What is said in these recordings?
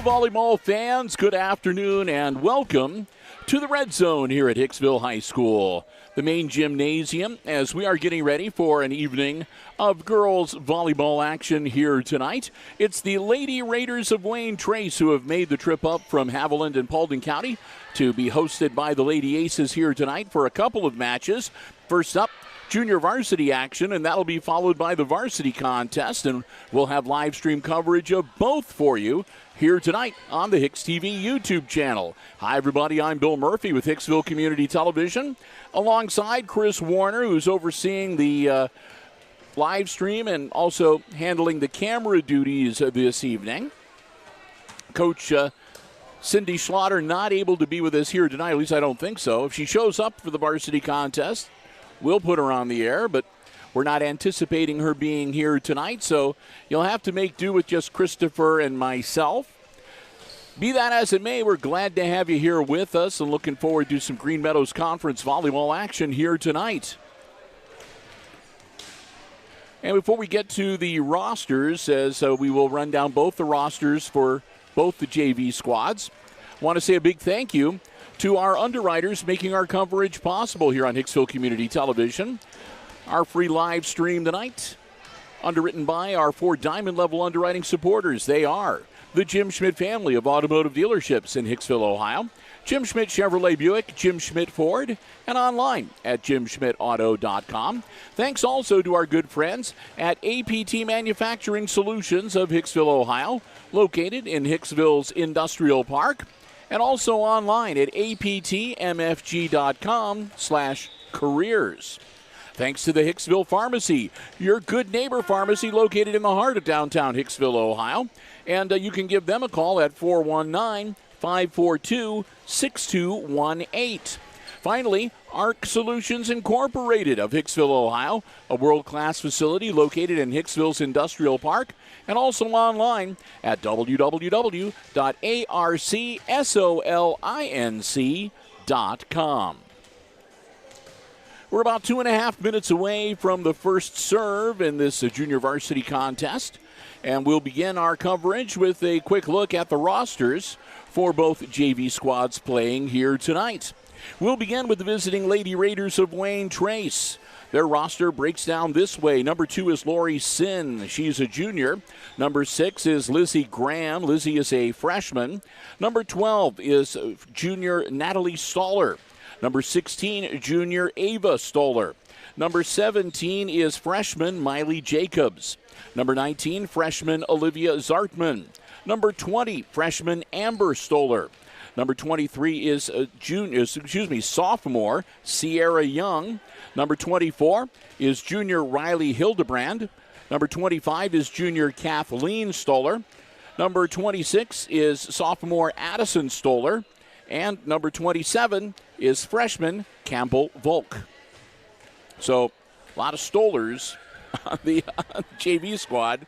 Hello, volleyball fans. Good afternoon and welcome to the Red Zone here at Hicksville High School, the main gymnasium, as we are getting ready for an evening of girls volleyball action here tonight. It's the Lady Raiders of Wayne Trace who have made the trip up from Haviland and Paulding County to be hosted by the Lady Aces here tonight for a couple of matches. First up, junior varsity action, and that'll be followed by the varsity contest, and we'll have live stream coverage of both for you here tonight on the HIX-TV YouTube channel. Hi, everybody. I'm Bill Murphy with Hicksville Community Television, alongside Chris Warner, who's overseeing the live stream and also handling the camera duties this evening. Coach Cindy Schlatter not able to be with us here tonight, at least I don't think so. If she shows up for the varsity contest, we'll put her on the air, but we're not anticipating her being here tonight, so you'll have to make do with just Christopher and myself. Be that as it may, we're glad to have you here with us and looking forward to some Green Meadows Conference volleyball action here tonight. And before we get to the rosters, as we will run down both the rosters for both the JV squads, I want to say a big thank you to our underwriters making our coverage possible here on Hicksville Community Television. Our free live stream tonight, underwritten by our 4 diamond-level underwriting supporters. They are the Jim Schmidt family of automotive dealerships in Hicksville, Ohio, Jim Schmidt Chevrolet Buick, Jim Schmidt Ford, and online at jimschmidtauto.com. Thanks also to our good friends at APT Manufacturing Solutions of Hicksville, Ohio, located in Hicksville's Industrial Park, and also online at aptmfg.com/careers. Thanks to the Hicksville Pharmacy, your good neighbor pharmacy located in the heart of downtown Hicksville, Ohio. And you can give them a call at 419-542-6218. Finally, ARC Solutions Incorporated of Hicksville, Ohio, a world-class facility located in Hicksville's Industrial Park, and also online at www.arcsolinc.com. We're about 2.5 minutes away from the first serve in this junior varsity contest, and we'll begin our coverage with a quick look at the rosters for both JV squads playing here tonight. We'll begin with the visiting Lady Raiders of Wayne Trace. Their roster breaks down this way. Number 2 is Lori Sin. She's a junior. Number 6 is Lizzie Graham. Lizzie is a freshman. Number 12 is junior Natalie Stoller. Number 16, junior Ava Stoller. Number 17 is freshman Miley Jacobs. Number 19, freshman Olivia Zartman. Number 20, freshman Amber Stoller. Number 23 is sophomore Sierra Young. Number 24 is junior Riley Hildebrand. Number 25 is junior Kathleen Stoller. Number 26 is sophomore Addison Stoller. And number 27 is freshman Campbell Volk. So a lot of Stollers on the JV squad.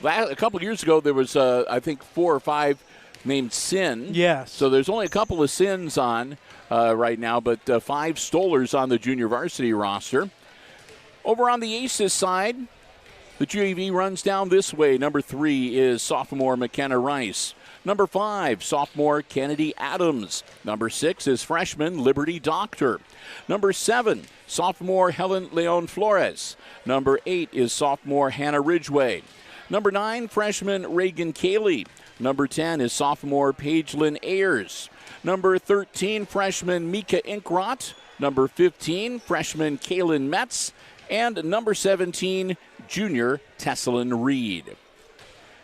A couple years ago, there was, I think, 4 or 5 named Sin. Yes. So there's only a couple of Sins on right now, but 5 Stollers on the junior varsity roster. Over on the Aces side, the JV runs down this way. Number 3 is sophomore McKenna Rice. Number 5, sophomore Kennedy Adams. Number 6 is freshman Liberty Doctor. Number 7, sophomore Helen Leon Flores. Number 8 is sophomore Hannah Ridgway. Number 9, freshman Reagan Cayley. Number 10 is sophomore Paige-Lynn Ayers. Number 13, freshman Mika Inkrot. Number 15, freshman Kaylin Metz. And number 17, junior Tessalyn Reed.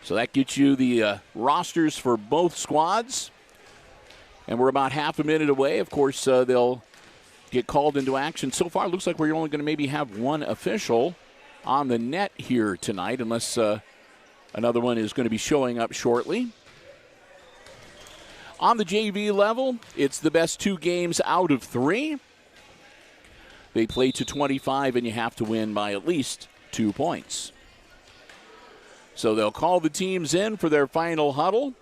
So that gets you the rosters for both squads. And we're about half a minute away. Of course, they'll get called into action. So far, it looks like we're only going to maybe have one official on the net here tonight, unless another one is going to be showing up shortly. On the JV level, it's the best 2 games out of 3. They play to 25, and you have to win by at least 2 points. So they'll call the teams in for their final huddle,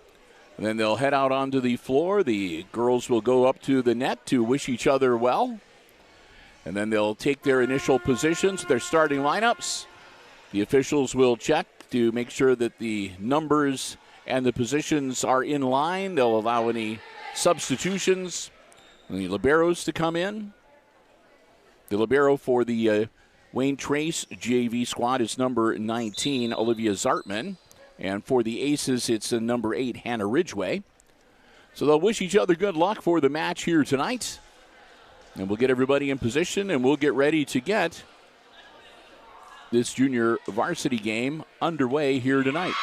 and then they'll head out onto the floor. The girls will go up to the net to wish each other well, and then they'll take their initial positions, their starting lineups. The officials will check to make sure that the numbers and the positions are in line. They'll allow any substitutions. The liberos to come in. The libero for the Wayne Trace JV squad is number 19, Olivia Zartman. And for the Aces, it's number 8, Hannah Ridgway. So they'll wish each other good luck for the match here tonight. And we'll get everybody in position, and we'll get ready to get this junior varsity game underway here tonight.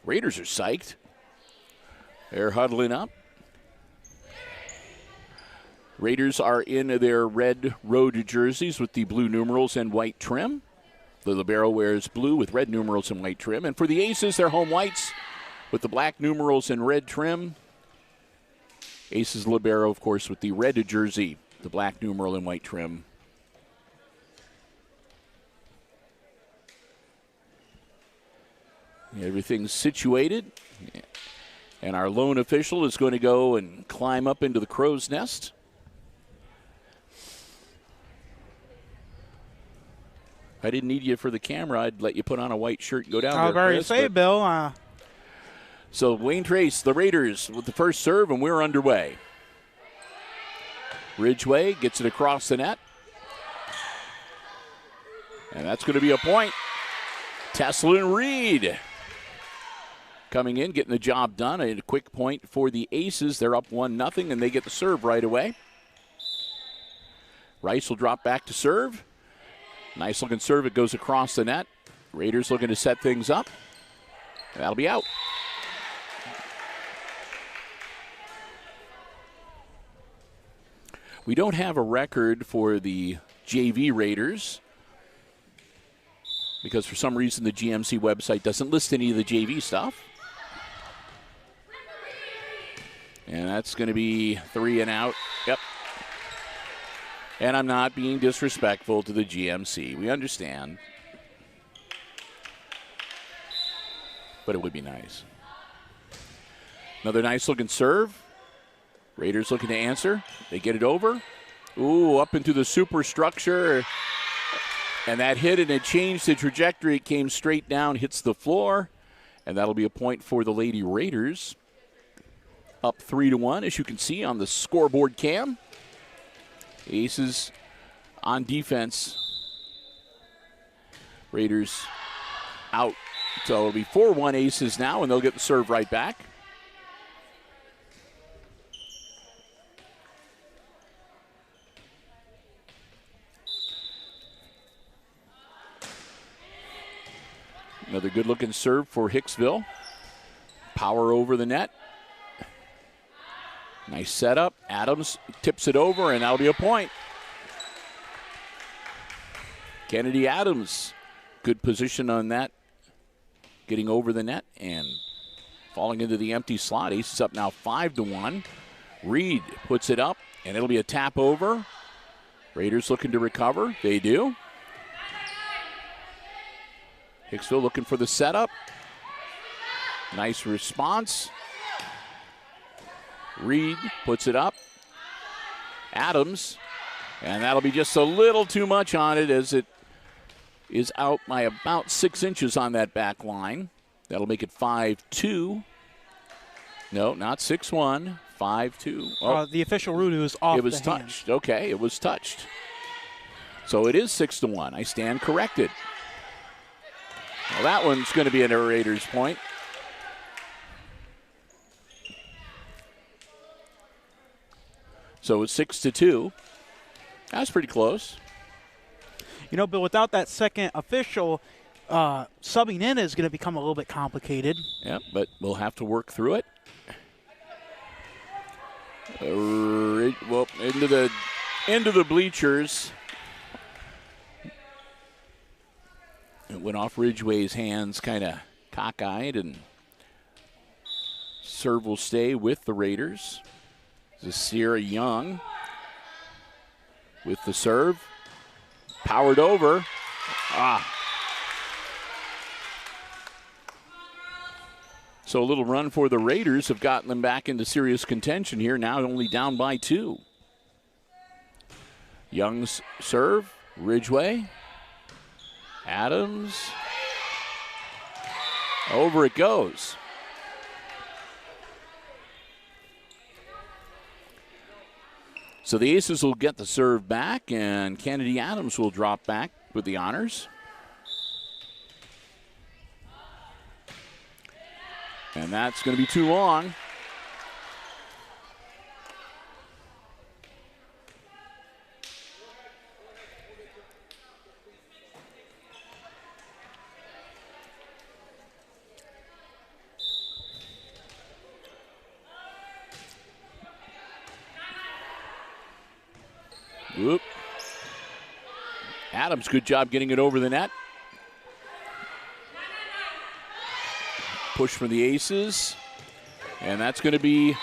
Raiders are psyched. They're huddling up. Raiders are in their red road jerseys with the blue numerals and white trim. The libero wears blue with red numerals and white trim. And for the Aces, they're home whites with the black numerals and red trim. Aces libero, of course, with the red jersey, the black numeral and white trim. Everything's situated. And our lone official is going to go and climb up into the crow's nest. If I didn't need you for the camera, I'd let you put on a white shirt and go down there. I was already say, Bill. So Wayne Trace, the Raiders, with the first serve, and we're underway. Ridgway gets it across the net. And that's going to be a point. Teslin Reed coming in, getting the job done. A quick point for the Aces. They're up 1-0, and they get the serve right away. Rice will drop back to serve. Nice looking serve. It goes across the net. Raiders looking to set things up. That'll be out. We don't have a record for the JV Raiders because for some reason the GMC website doesn't list any of the JV stuff. And that's going to be 3 and out. Yep. And I'm not being disrespectful to the GMC. We understand. But it would be nice. Another nice looking serve. Raiders looking to answer. They get it over. Ooh, up into the superstructure. And that hit, and it changed the trajectory. It came straight down, hits the floor. And that'll be a point for the Lady Raiders. Up 3-1, as you can see on the scoreboard cam. Aces on defense. Raiders out. So it'll be 4-1 Aces now, and they'll get the serve right back. Another good-looking serve for Hicksville. Power over the net. Nice setup. Adams tips it over, and that'll be a point. Kennedy Adams, good position on that. Getting over the net and falling into the empty slot. Ace is up now 5-1. Reed puts it up, and it'll be a tap over. Raiders looking to recover. They do. Hicksville looking for the setup. Nice response. Reed puts it up. Adams, and that'll be just a little too much on it as it is out by about 6 inches on that back line. That'll make it 5-2. No, not 6-1. 5-2. Oh, the official rule is off. It was touched. Hand. Okay, it was touched. So it is 6-1. I stand corrected. Well, that one's going to be an Raiders point. So it's 6-2. That's pretty close. You know, Bill, without that second official, subbing in is going to become a little bit complicated. Yeah, but we'll have to work through it. Well, into the bleachers. It went off Ridgway's hands, kind of cockeyed, and serve will stay with the Raiders. This is Sierra Young with the serve. Powered over. So a little run for the Raiders have gotten them back into serious contention here. Now only down by 2. Young's serve. Ridgway. Adams. Over it goes. So the Aces will get the serve back, and Kennedy Adams will drop back with the honors. And that's going to be too long. Whoop. Adams, good job getting it over the net. Push for the Aces. And that's going to be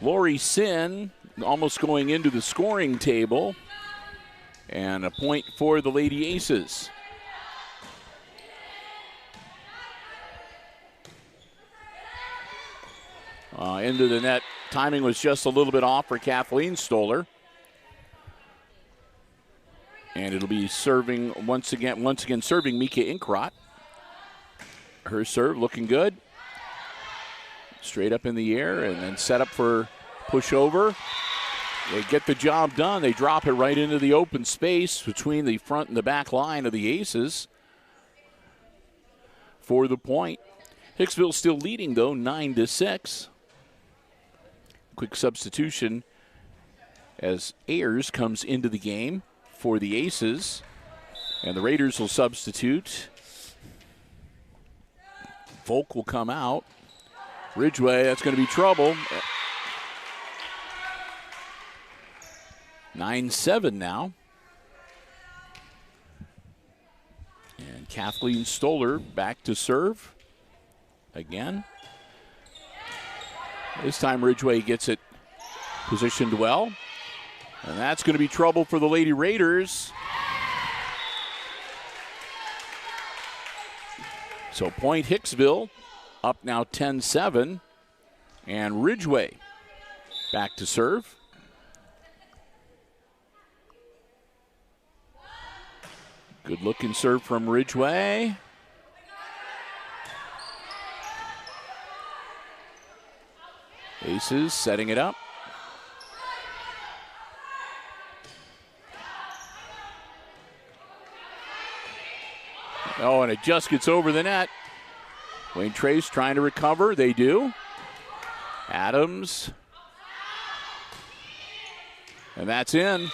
Lori Sin almost going into the scoring table. And a point for the Lady Aces. Into the net. Timing was just a little bit off for Kathleen Stoller. And it'll be serving once again serving Mika Inkrot. Her serve looking good. Straight up in the air and then set up for pushover. They get the job done. They drop it right into the open space between the front and the back line of the Aces for the point. Hicksville still leading though, 9-6. Quick substitution as Ayers comes into the game for the Aces. And the Raiders will substitute. Volk will come out. Ridgeway, that's going to be trouble. 9-7 now. And Kathleen Stoller back to serve again. This time Ridgeway gets it positioned well. And that's going to be trouble for the Lady Raiders. So point Hicksville up now 10-7. And Ridgeway back to serve. Good looking serve from Ridgeway. Aces setting it up. Oh, and it just gets over the net. Wayne Trace trying to recover. They do. Adams. And that's in.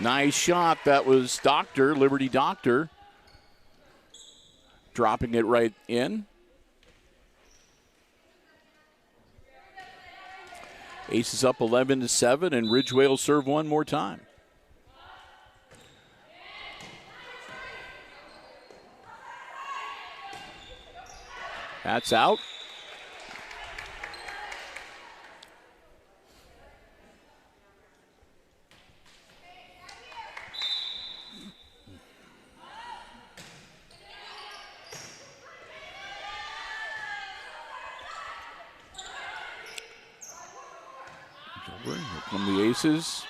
Nice shot. That was Doctor, Liberty Doctor, dropping it right in. Aces up 11-7, and Ridgeway will serve one more time. That's out. Here come the Aces.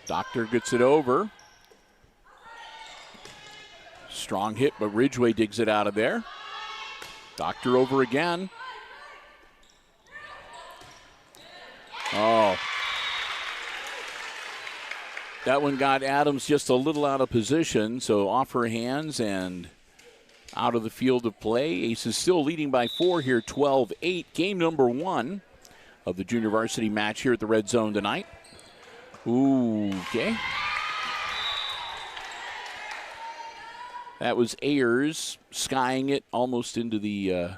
Doctor gets it over. Strong hit, but Ridgeway digs it out of there. Doctor over again. Oh. That one got Adams just a little out of position, so off her hands and out of the field of play. Aces still leading by 4 here, 12-8. Game number 1 of the junior varsity match here at the Red Zone tonight. Ooh, okay. That was Ayers skying it almost into the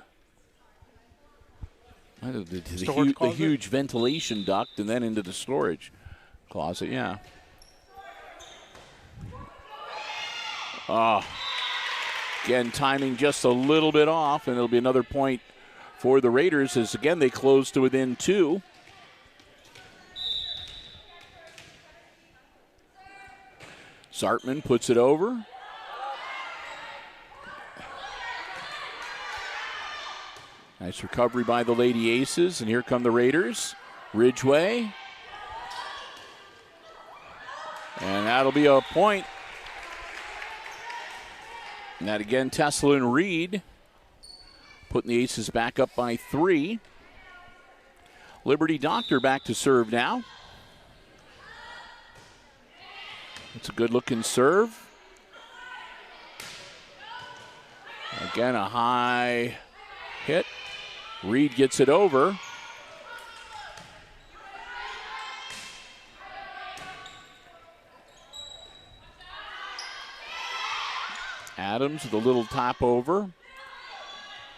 huge ventilation duct and then into the storage closet, yeah. Oh, again, timing just a little bit off, and it'll be another point for the Raiders as, again, they close to within 2. Zartman puts it over. Nice recovery by the Lady Aces, and here come the Raiders. Ridgeway. And that'll be a point And that again, Tesla and Reed putting the Aces back up by 3. Liberty Doctor back to serve now. It's a good-looking serve. Again, a high hit. Reed gets it over. Adams with a little top over.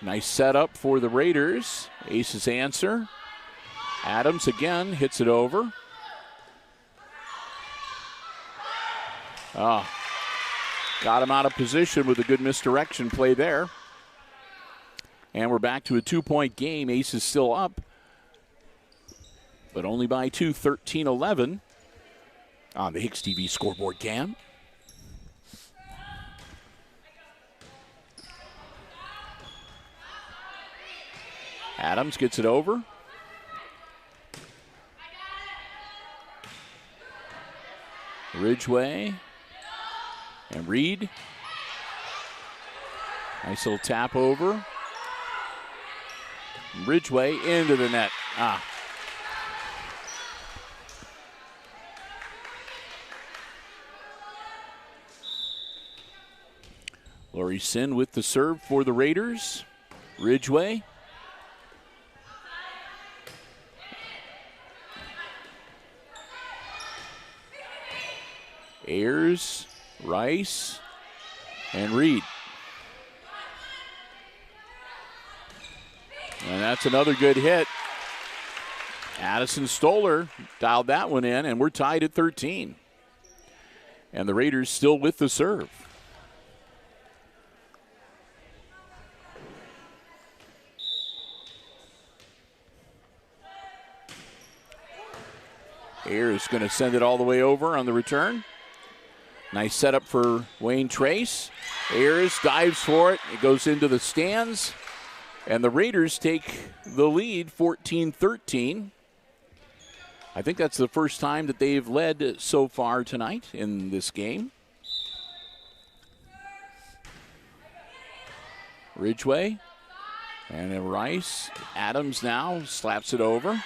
Nice setup for the Raiders. Aces answer. Adams again hits it over. Oh, got him out of position with a good misdirection play there. And we're back to a 2-point game. Aces still up, but only by 2, 13-11 on the HIX-TV scoreboard cam. Adams gets it over. Ridgway and Reed. Nice little tap over. Ridgway into the net. Laurie Sin with the serve for the Raiders. Ridgway. Ayers, Rice, and Reed. And that's another good hit. Addison Stoller dialed that one in, and we're tied at 13. And the Raiders still with the serve. Ayers going to send it all the way over on the return. Nice setup for Wayne Trace. Ayers dives for it. It goes into the stands. And the Raiders take the lead 14-13. I think that's the first time that they've led so far tonight in this game. Ridgway. And then Rice. Adams now slaps it over.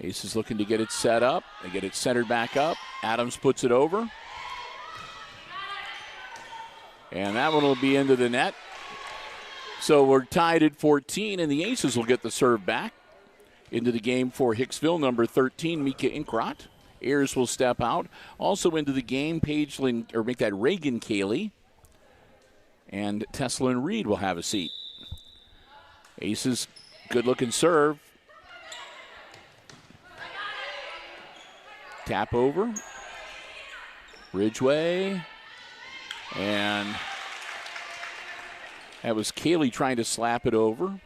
Aces looking to get it set up. They get it centered back up. Adams puts it over. And that one will be into the net. So we're tied at 14, and the Aces will get the serve back. Into the game for Hicksville, number 13, Mika Inkrot. Ayers will step out. Also into the game, Reagan Cayley. And Tesla and Reed will have a seat. Aces, good-looking serve. Tap over. Ridgway. And that was Cayley trying to slap it over.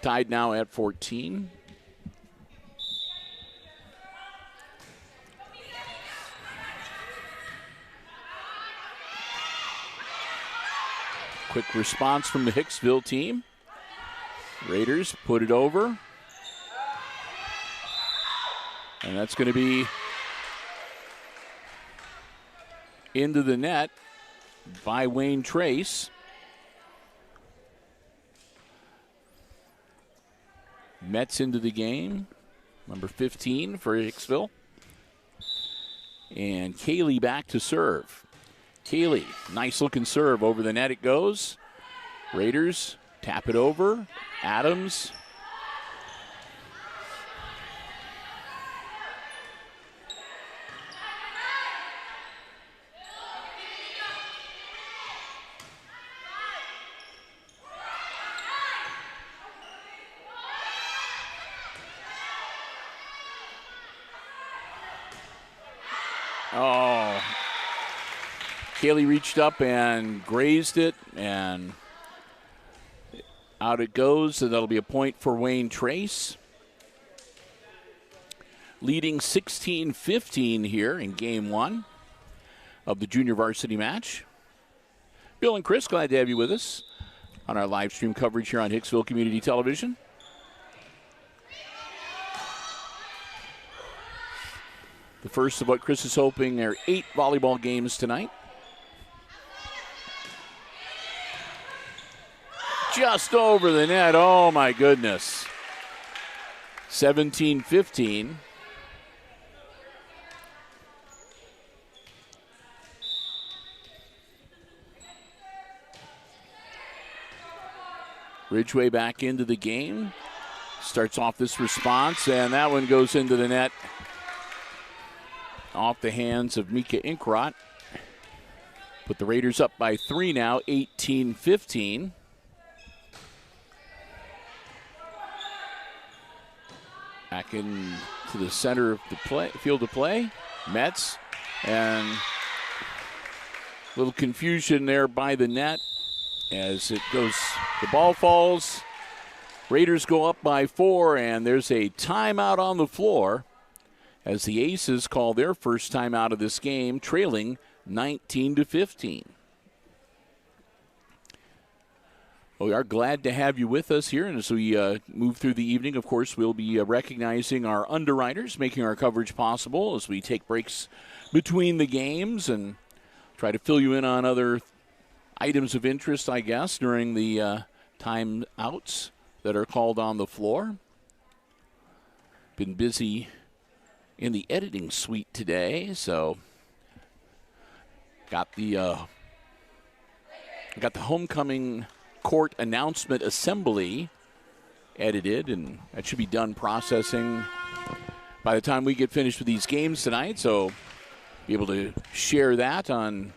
Tied now at 14. Quick response from the Hicksville team. Raiders put it over. And that's going to be into the net by Wayne Trace. Metz into the game, number 15 for Hicksville. And Cayley back to serve. Cayley, nice looking serve. Over the net it goes. Raiders tap it over. Adams. Oh, Cayley reached up and grazed it, and out it goes, and that'll be a point for Wayne Trace. Leading 16-15 here in game one of the junior varsity match. Bill and Chris, glad to have you with us on our live stream coverage here on Hicksville Community Television. The first of what Chris is hoping are 8 volleyball games tonight. Just over the net. Oh, my goodness. 17-15. Ridgway back into the game. Starts off this response, and that one goes into the net. Off the hands of Mika Inkrot. Put the Raiders up by 3 now, 18-15. Back into the center of the field of play. Metz, and a little confusion there by the net as it goes. The ball falls. Raiders go up by 4, and there's a timeout on the floor as the Aces call their first timeout of this game, trailing 19-15. We are glad to have you with us here, and as we move through the evening, of course, we'll be recognizing our underwriters, making our coverage possible as we take breaks between the games and try to fill you in on other items of interest, I guess, during the timeouts that are called on the floor. Been busy in the editing suite today, so got the homecoming court announcement assembly edited, and that should be done processing by the time we get finished with these games tonight, so be able to share that on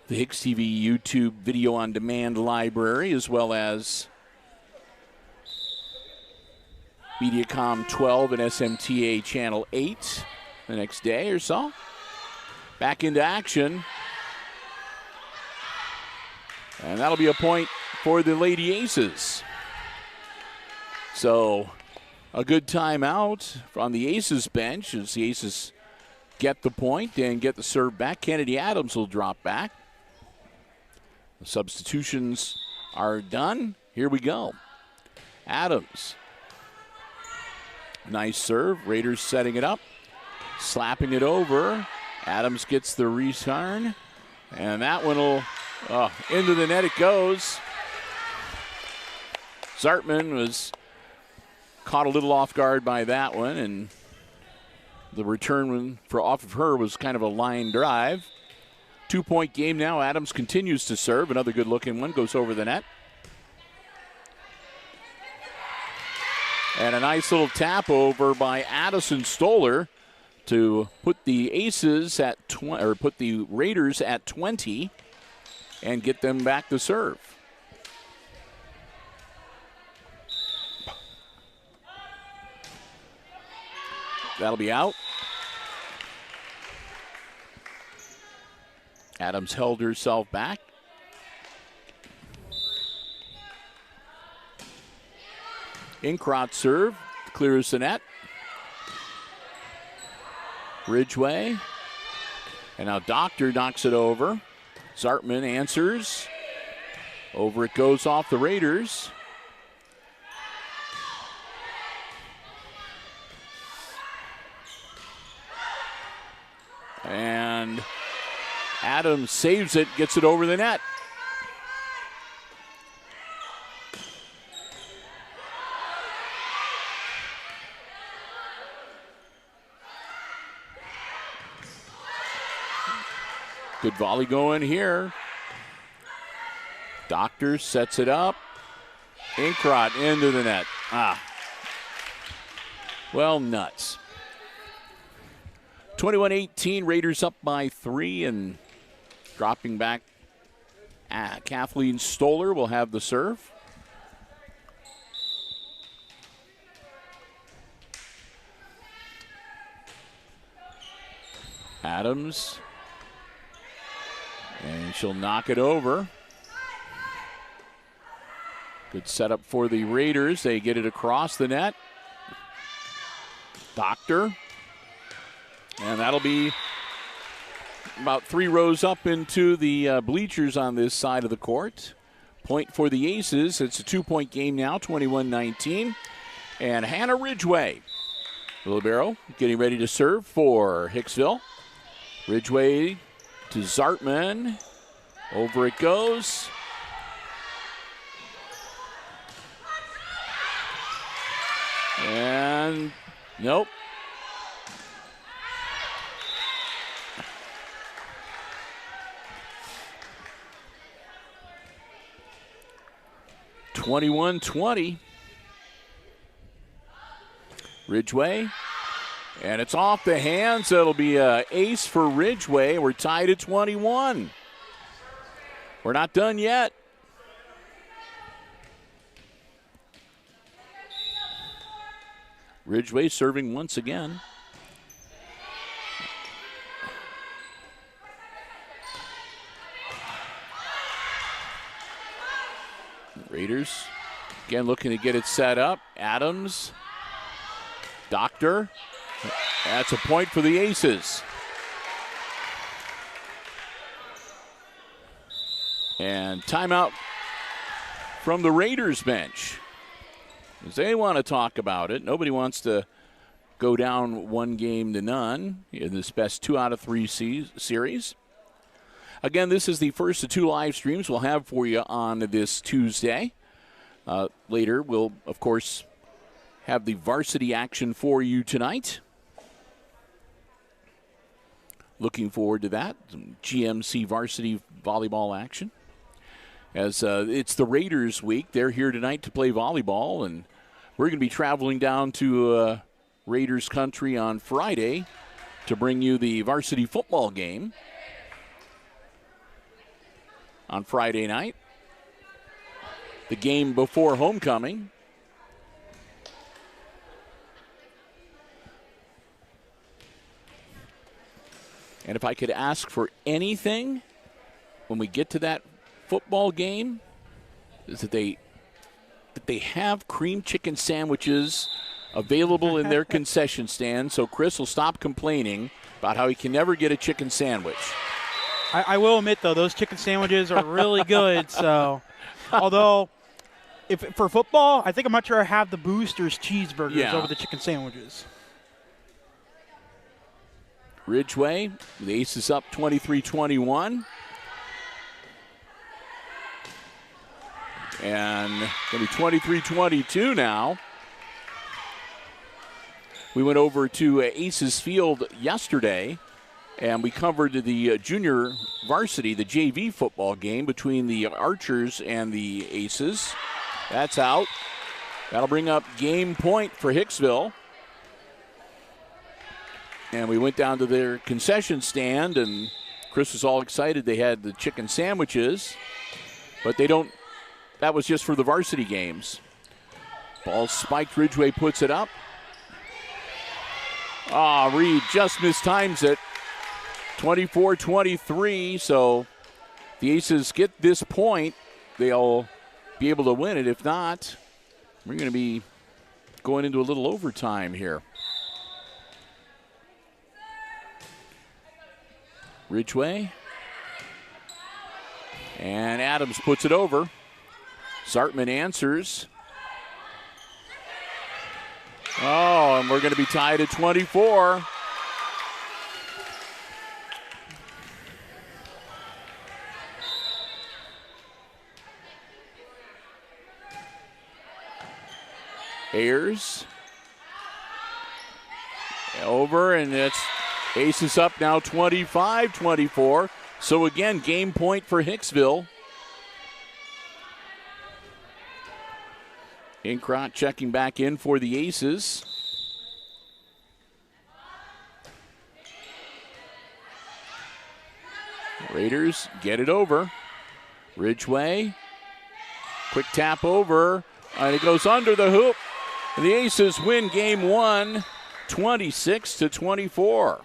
the HIX-TV YouTube video on demand library, as well as Mediacom 12 and SMTA channel 8 the next day or so. Back into action, and that'll be a point for the Lady Aces. So a good timeout on the Aces bench as the Aces get the point and get the serve back. Kennedy Adams will drop back. The substitutions are done. Here we go. Adams. Nice serve. Raiders setting it up. Slapping it over. Adams gets the return. And that one will, into the net it goes. Zartman was caught a little off guard by that one, and the return off of her was kind of a line drive. 2-point game now. Adams continues to serve. Another good-looking one goes over the net. And a nice little tap over by Addison Stoller to put the Aces at put the Raiders at 20 and get them back to serve. That'll be out. Adams held herself back. Inkrot serve, clears the net. Ridgway. And now Doctor knocks it over. Zartman answers. Over it goes off the Raiders. And Adams saves it, gets it over the net. Good volley going here. Doctor sets it up. Inkrot into the net. Well, nuts. 21-18, Raiders up by 3, and dropping back. Kathleen Stoller will have the serve. Adams. And she'll knock it over. Good setup for the Raiders. They get it across the net. Doctor. And that'll be about 3 rows up into the bleachers on this side of the court. Point for the Aces. It's a 2-point game now, 21-19. And Hannah Ridgway Libero getting ready to serve for Hicksville. Ridgway to Zartman. Over it goes. And nope. (21-20). Ridgway. And it's off the hands. It'll be an ace for Ridgway. We're tied at 21. We're not done yet. Ridgway serving once again. Raiders again looking to get it set up. Adams. Doctor. That's a point for the Aces. And timeout from the Raiders bench. As they want to talk about it. Nobody wants to go down 1-0 in this best 2 out of 3 series. Again, this is the first of 2 live streams we'll have for you on this Tuesday. Later, we'll, of course, have the varsity action for you tonight. Looking forward to that. Some GMC varsity volleyball action. As it's the Raiders week. They're here tonight to play volleyball, and we're going to be traveling down to Raiders country on Friday to bring you the varsity football game on Friday night. The game before homecoming. And if I could ask for anything when we get to that football game, is that they have cream chicken sandwiches available in their concession stand, so Chris will stop complaining about how he can never get a chicken sandwich. I will admit, though, those chicken sandwiches are really good. So, although, if for football, I think I'm much rather have the Boosters cheeseburgers over the chicken sandwiches. Ridgway, the Aces up 23-21. And going to be 23-22 now. We went over to Aces Field yesterday, and we covered the junior varsity, the JV football game between the Archers and the Aces. That's out. That'll bring up game point for Hicksville. And we went down to their concession stand, and Chris was all excited. They had the chicken sandwiches, but they don't. That was just for the varsity games. Ball spiked. Ridgway puts it up. Reed just mistimes it. 24-23. So the Aces get this point. They'll be able to win it. If not, we're going to be going into a little overtime here. Ridgway. And Adams puts it over. Zartman answers. And we're going to be tied at 24. Ayers. Over, and it's Aces up now 25-24. So again, game point for Hicksville. Inkrot checking back in for the Aces. Raiders get it over. Ridgway. Quick tap over. And it goes under the hoop. And the Aces win game 1, 26-24.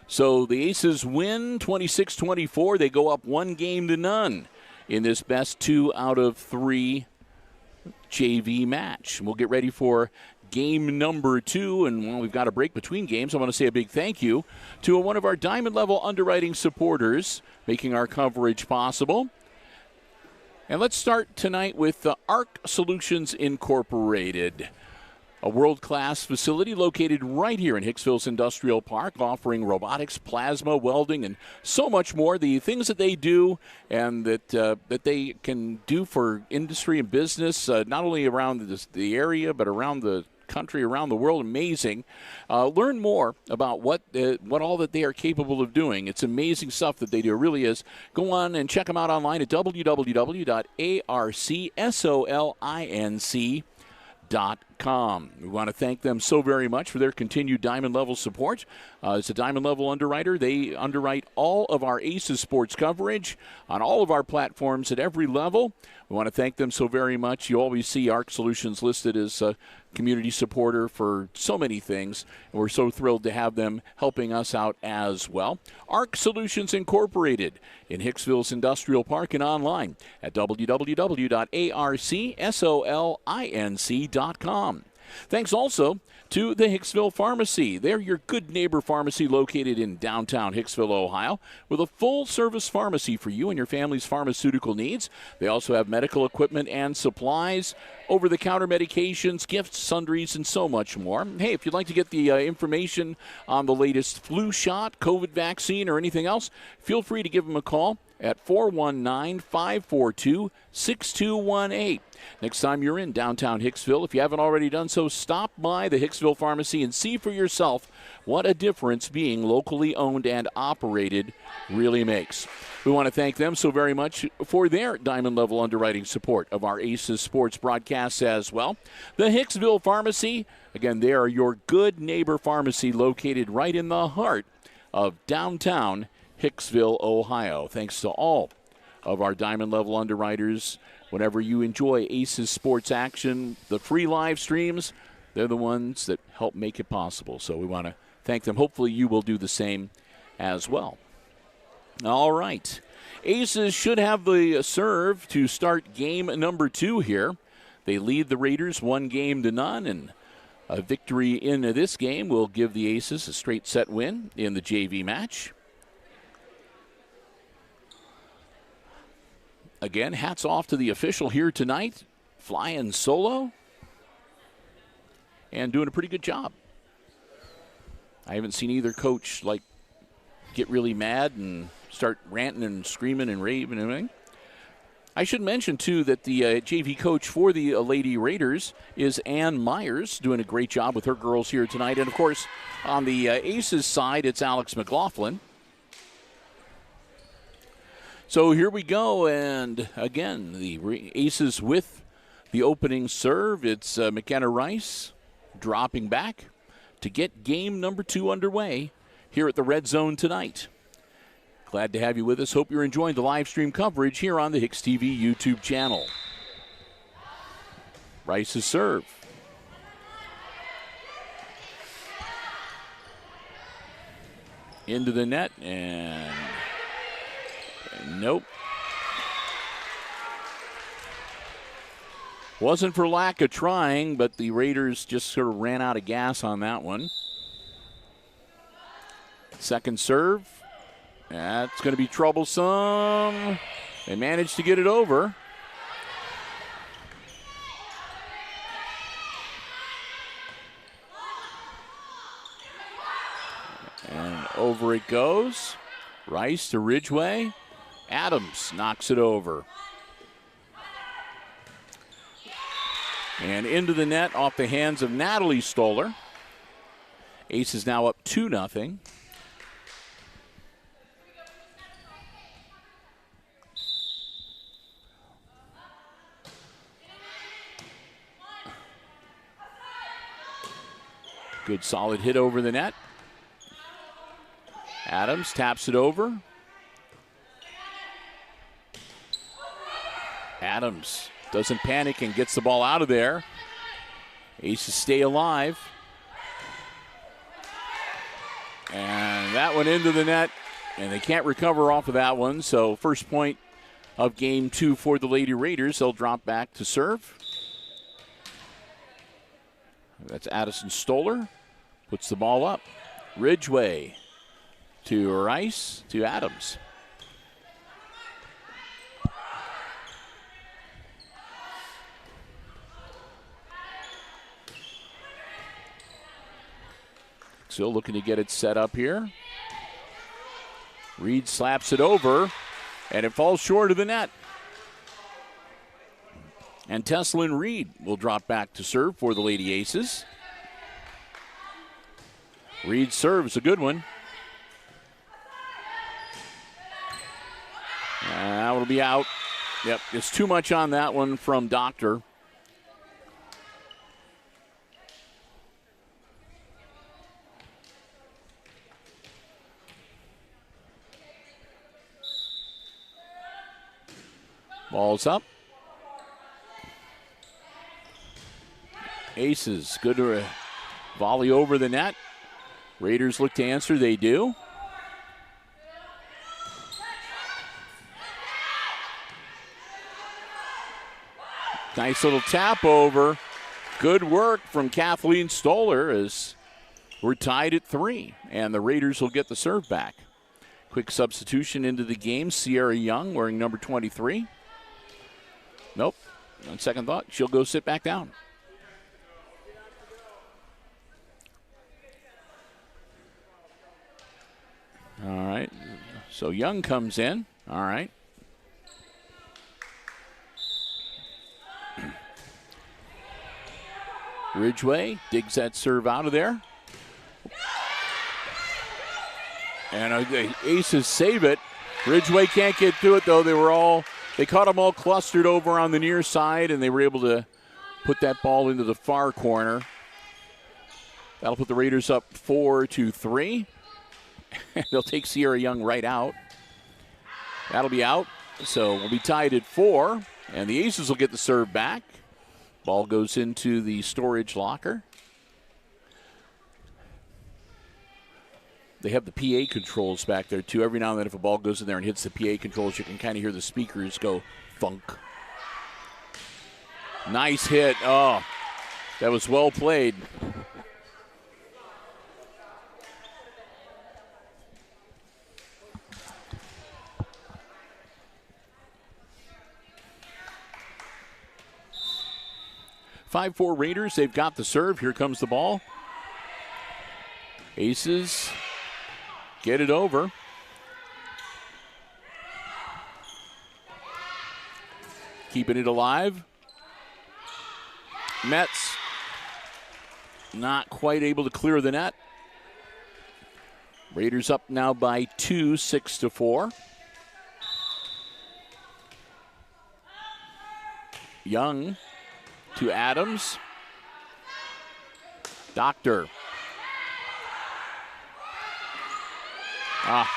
So the Aces win 26-24. They go up 1-0 in this best 2 out of 3 JV match. We'll get ready for game number 2, and while we've got a break between games, I want to say a big thank you to one of our diamond level underwriting supporters making our coverage possible. And let's start tonight with ARC Solutions Incorporated, a world-class facility located right here in Hicksville's Industrial Park, offering robotics, plasma, welding, and so much more. The things that they do and that they can do for industry and business, not only around the area, but around the country, around the world, amazing. Learn more about what all that they are capable of doing. It's amazing stuff that they do. It really is. Go on and check them out online at www.arcsolinc.com. We want to thank them so very much for their continued Diamond Level support. As a Diamond Level underwriter, they underwrite all of our ACES sports coverage on all of our platforms at every level. We want to thank them so very much. You always see ARC Solutions listed as a community supporter for so many things, and we're so thrilled to have them helping us out as well. ARC Solutions Incorporated in Hicksville's Industrial Park and online at www.arcsolinc.com. Thanks also to the Hicksville Pharmacy. They're your good neighbor pharmacy located in downtown Hicksville, Ohio, with a full-service pharmacy for you and your family's pharmaceutical needs. They also have medical equipment and supplies, over-the-counter medications, gifts, sundries, and so much more. Hey, if you'd like to get the information on the latest flu shot, COVID vaccine, or anything else, feel free to give them a call at 419-542-6218. Next time you're in downtown Hicksville, if you haven't already done so, stop by the Hicksville Pharmacy and see for yourself what a difference being locally owned and operated really makes. We want to thank them so very much for their Diamond Level underwriting support of our ACES sports broadcasts as well. The Hicksville Pharmacy, again, they are your good neighbor pharmacy located right in the heart of downtown Hicksville, Ohio. Thanks to all of our Diamond Level underwriters. Whenever you enjoy ACES sports action, the free live streams, they're the ones that help make it possible. So we want to thank them. Hopefully you will do the same as well. All right. ACES should have the serve to start game number 2 here. They lead the Raiders 1-0, and a victory in this game will give the Aces a straight set win in the JV match. Again, hats off to the official here tonight, flying solo and doing a pretty good job. I haven't seen either coach get really mad and start ranting and screaming and raving and everything. I should mention, too, that the JV coach for the Lady Raiders is Ann Myers, doing a great job with her girls here tonight. And, of course, on the Aces side, it's Alex McLaughlin. So here we go, and again, the Aces with the opening serve. It's McKenna Rice dropping back to get game number 2 underway here at the Red Zone tonight. Glad to have you with us. Hope you're enjoying the live stream coverage here on the HIX-TV YouTube channel. Rice's serve. Into the net, and nope. Wasn't for lack of trying, but the Raiders just sort of ran out of gas on that one. Second serve. That's going to be troublesome. They managed to get it over. And over it goes. Rice to Ridgway. Adams knocks it over. And into the net off the hands of Natalie Stoller. Ace is now up 2-0. Good solid hit over the net. Adams taps it over. Adams doesn't panic and gets the ball out of there. Aces stay alive. And that one into the net, and they can't recover off of that one. So first point of game 2 for the Lady Raiders. They'll drop back to serve. That's Addison Stoller. Puts the ball up. Ridgway to Rice to Adams. Hicksville looking to get it set up here. Reed slaps it over, and it falls short of the net. And Teslin Reed will drop back to serve for the Lady Aces. Reed serves a good one. That will be out. Yep, it's too much on that one from Doctor. Ball's up. Aces, good to volley over the net. Raiders look to answer, they do. Nice little tap over. Good work from Kathleen Stoller as we're tied at 3, and the Raiders will get the serve back. Quick substitution into the game. Sierra Young wearing number 23. Nope. On second thought, she'll go sit back down. All right. So Young comes in. All right. Ridgway digs that serve out of there. And the Aces save it. Ridgway can't get to it, though. They caught them all clustered over on the near side, and they were able to put that ball into the far corner. That'll put the Raiders up 4-3. They'll take Sierra Young right out. That'll be out. So we'll be tied at 4, and the Aces will get the serve back. Ball goes into the storage locker. They have the PA controls back there, too. Every now and then if a ball goes in there and hits the PA controls, you can kind of hear the speakers go thunk. Nice hit. Oh, that was well played. Five-4 Raiders. They've got the serve. Here comes the ball. Aces get it over. Keeping it alive. Metz not quite able to clear the net. Raiders up now by 2, 6-4. Young to Adams. Doctor. Ah.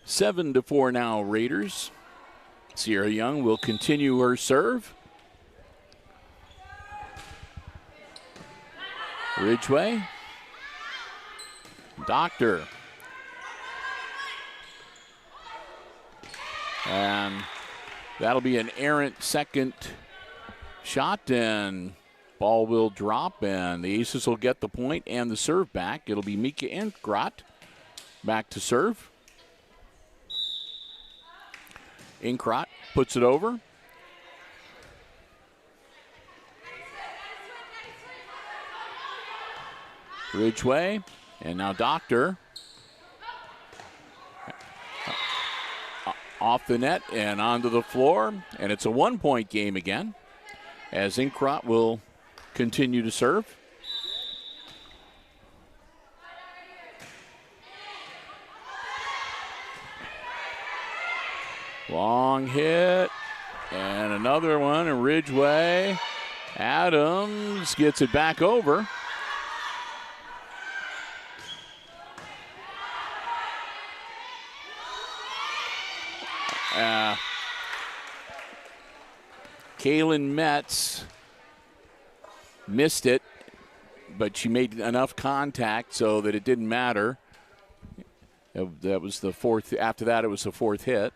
Seven to 4 now, Raiders. Sierra Young will continue her serve. Ridgway. Doctor. And that'll be an errant second shot, and ball will drop, and the Aces will get the point and the serve back. It'll be Mika Inkrot back to serve. Inkrot puts it over. Ridgway, and now Doctor. Off the net and onto the floor, and it's a 1-point game again as Inkrot will continue to serve. Long hit, and another one, and Ridgway. Adams gets it back over. Kaylin Metz missed it, but she made enough contact so that it didn't matter. That was the fourth. After that, it was the fourth hit.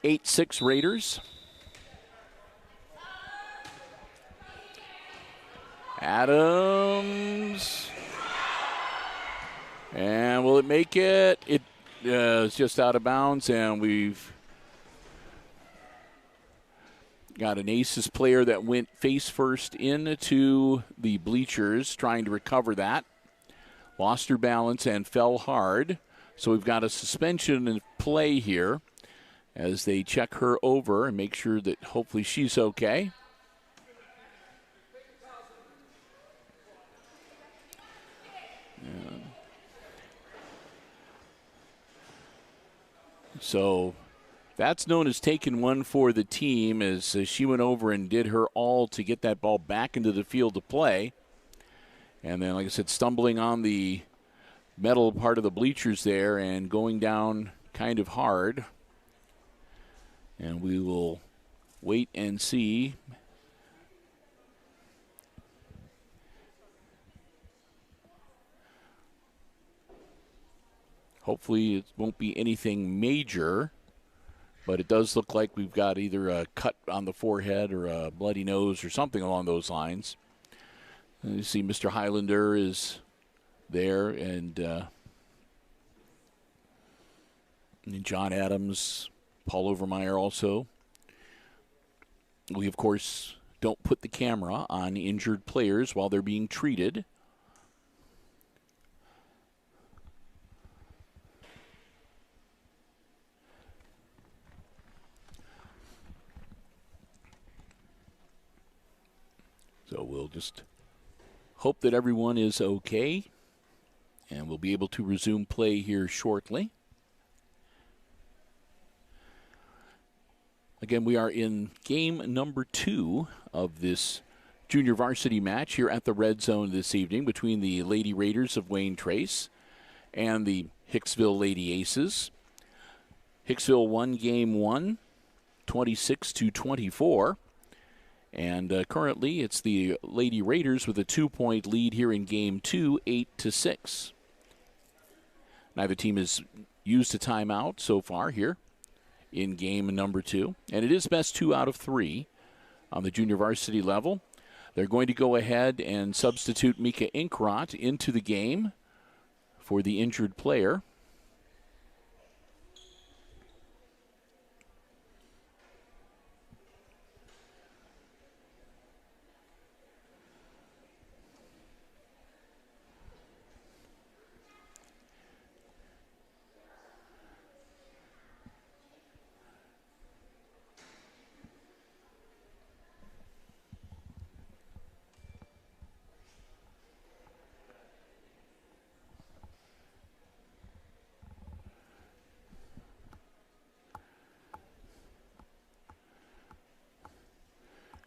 8-6 Raiders. Adams. And will it make it? is just out of bounds, and we've got an Aces player that went face first into the bleachers trying to recover that. Lost her balance and fell hard. So we've got a suspension in play here as they check her over and make sure that hopefully she's okay. So that's known as taking one for the team as she went over and did her all to get that ball back into the field to play. And then, like I said, stumbling on the metal part of the bleachers there and going down kind of hard. And we will wait and see. Hopefully it won't be anything major, but it does look like we've got either a cut on the forehead or a bloody nose or something along those lines. And you see Mr. Highlander is there, and John Adams, Paul Overmeyer also. We, of course, don't put the camera on injured players while they're being treated. So we'll just hope that everyone is okay, and we'll be able to resume play here shortly. Again, we are in game number 2 of this junior varsity match here at the Red Zone this evening between the Lady Raiders of Wayne Trace and the Hicksville Lady Aces. Hicksville won game 1, 26-24. And currently, it's the Lady Raiders with a 2-point lead here in Game 2, 8-6. Neither team has used a timeout so far here in game number 2. And it is best 2 out of 3 on the junior varsity level. They're going to go ahead and substitute Mika Inkrot into the game for the injured player.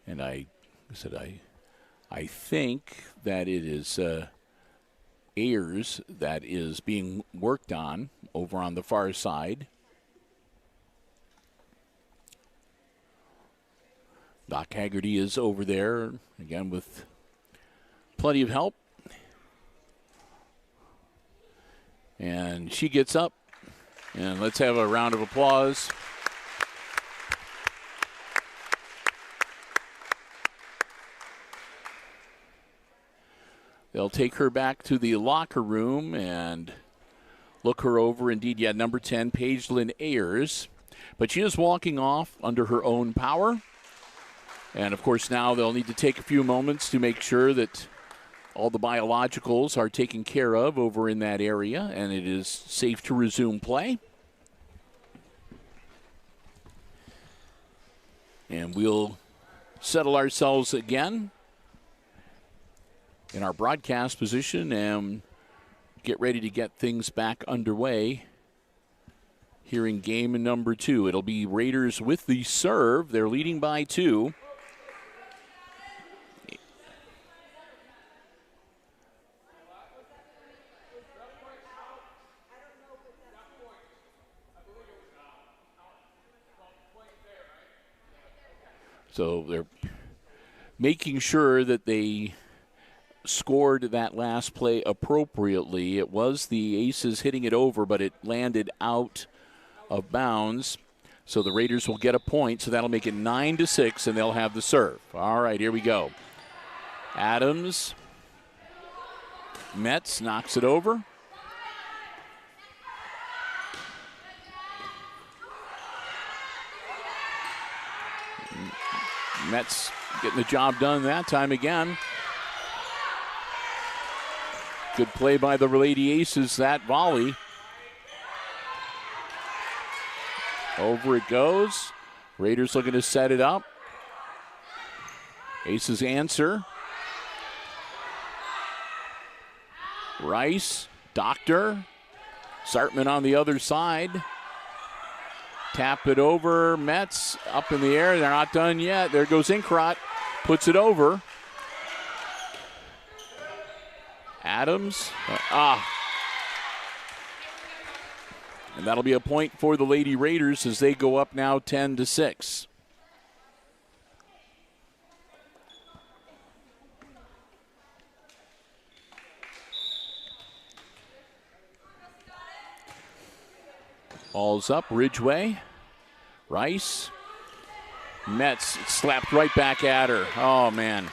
And I think that it is Ayers that is being worked on over on the far side. Doc Haggerty is over there, again, with plenty of help. And she gets up, and let's have a round of applause. They'll take her back to the locker room and look her over. Indeed, yeah, number 10, Paige Lynn Ayers. But she is walking off under her own power. And, of course, now they'll need to take a few moments to make sure that all the biologicals are taken care of over in that area, and it is safe to resume play. And we'll settle ourselves again in our broadcast position and get ready to get things back underway here in game number 2. It'll be Raiders with the serve. They're leading by 2. So they're making sure that they scored that last play appropriately. It was the Aces hitting it over, but it landed out of bounds. So the Raiders will get a point, so that'll make it 9-6, and they'll have the serve. All right, here we go. Adams. Metz knocks it over. Mets getting the job done that time again. Good play by the Lady Aces, that volley. Over it goes. Raiders looking to set it up. Aces answer. Rice, Doctor. Sartman on the other side. Tap it over. Mets up in the air. They're not done yet. There goes Inkrot. Puts it over. Adams. And that'll be a point for the Lady Raiders as they go up now 10-6. Ball's up, Ridgeway. Rice. Mets slapped right back at her. Oh, man.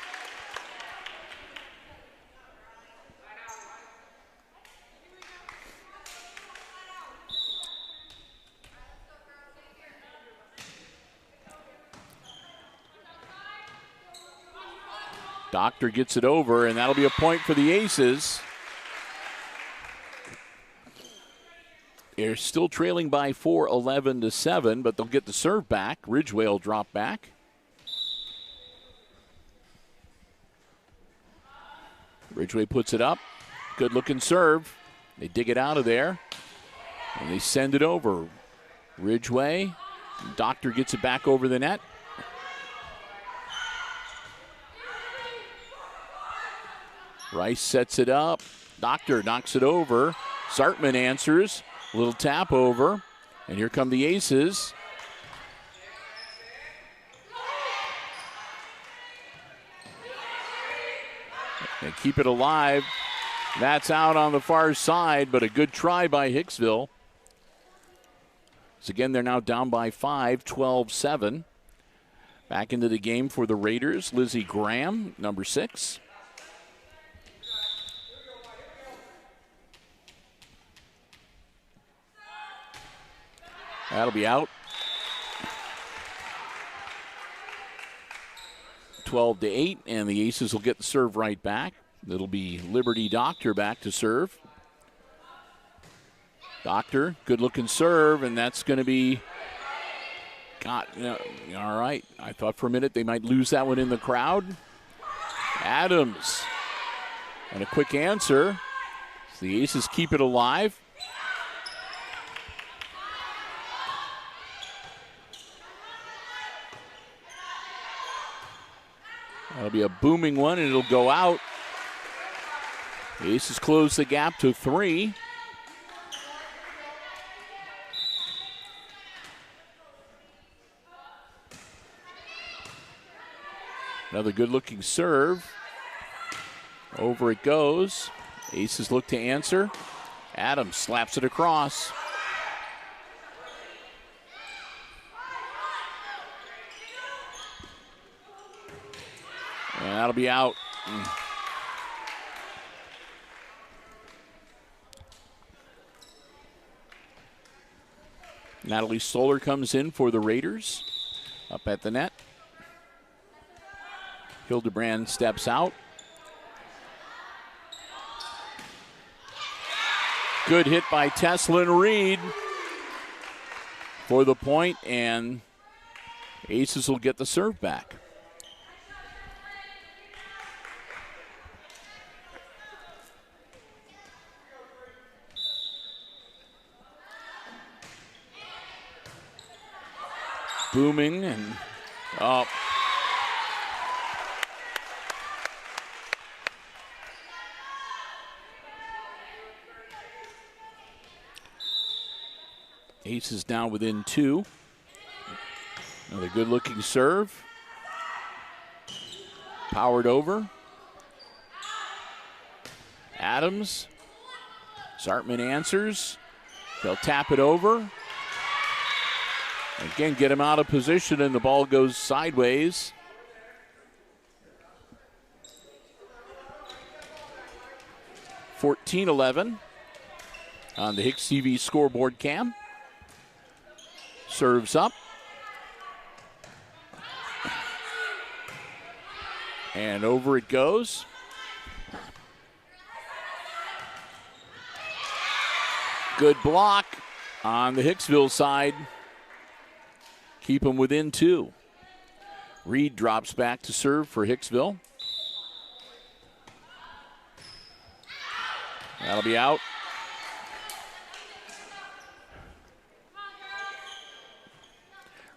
Doctor gets it over, and that'll be a point for the Aces. They're still trailing by 4, 11-7, but they'll get the serve back. Ridgeway will drop back. Ridgeway puts it up. Good looking serve. They dig it out of there, and they send it over. Ridgeway. Doctor gets it back over the net. Rice sets it up. Doctor knocks it over. Sartman answers. Little tap over. And here come the Aces. They keep it alive. That's out on the far side, but a good try by Hicksville. So again, they're now down by 5, 12-7. Back into the game for the Raiders. Lizzie Graham, number 6. That'll be out. 12-8, and the Aces will get the serve right back. It'll be Liberty Doctor back to serve. Doctor, good-looking serve, and that's going to be all right. I thought for a minute they might lose that one in the crowd. Adams, and a quick answer. So the Aces keep it alive. That'll be a booming one, and it'll go out. The Aces close the gap to 3. Another good-looking serve. Over it goes. Aces look to answer. Adams slaps it across. And that'll be out. Natalie Stoller comes in for the Raiders. Up at the net. Hildebrand steps out. Good hit by Teslin Reed for the point, and Aces will get the serve back. Booming and up. Aces down within 2. Another good-looking serve. Powered over. Adams. Sartman answers. They'll tap it over. Again, get him out of position, and the ball goes sideways. (14-11) on the HIX-TV scoreboard cam. Serves up. And over it goes. Good block on the Hicksville side. Keep them within 2. Reed drops back to serve for Hicksville. That'll be out.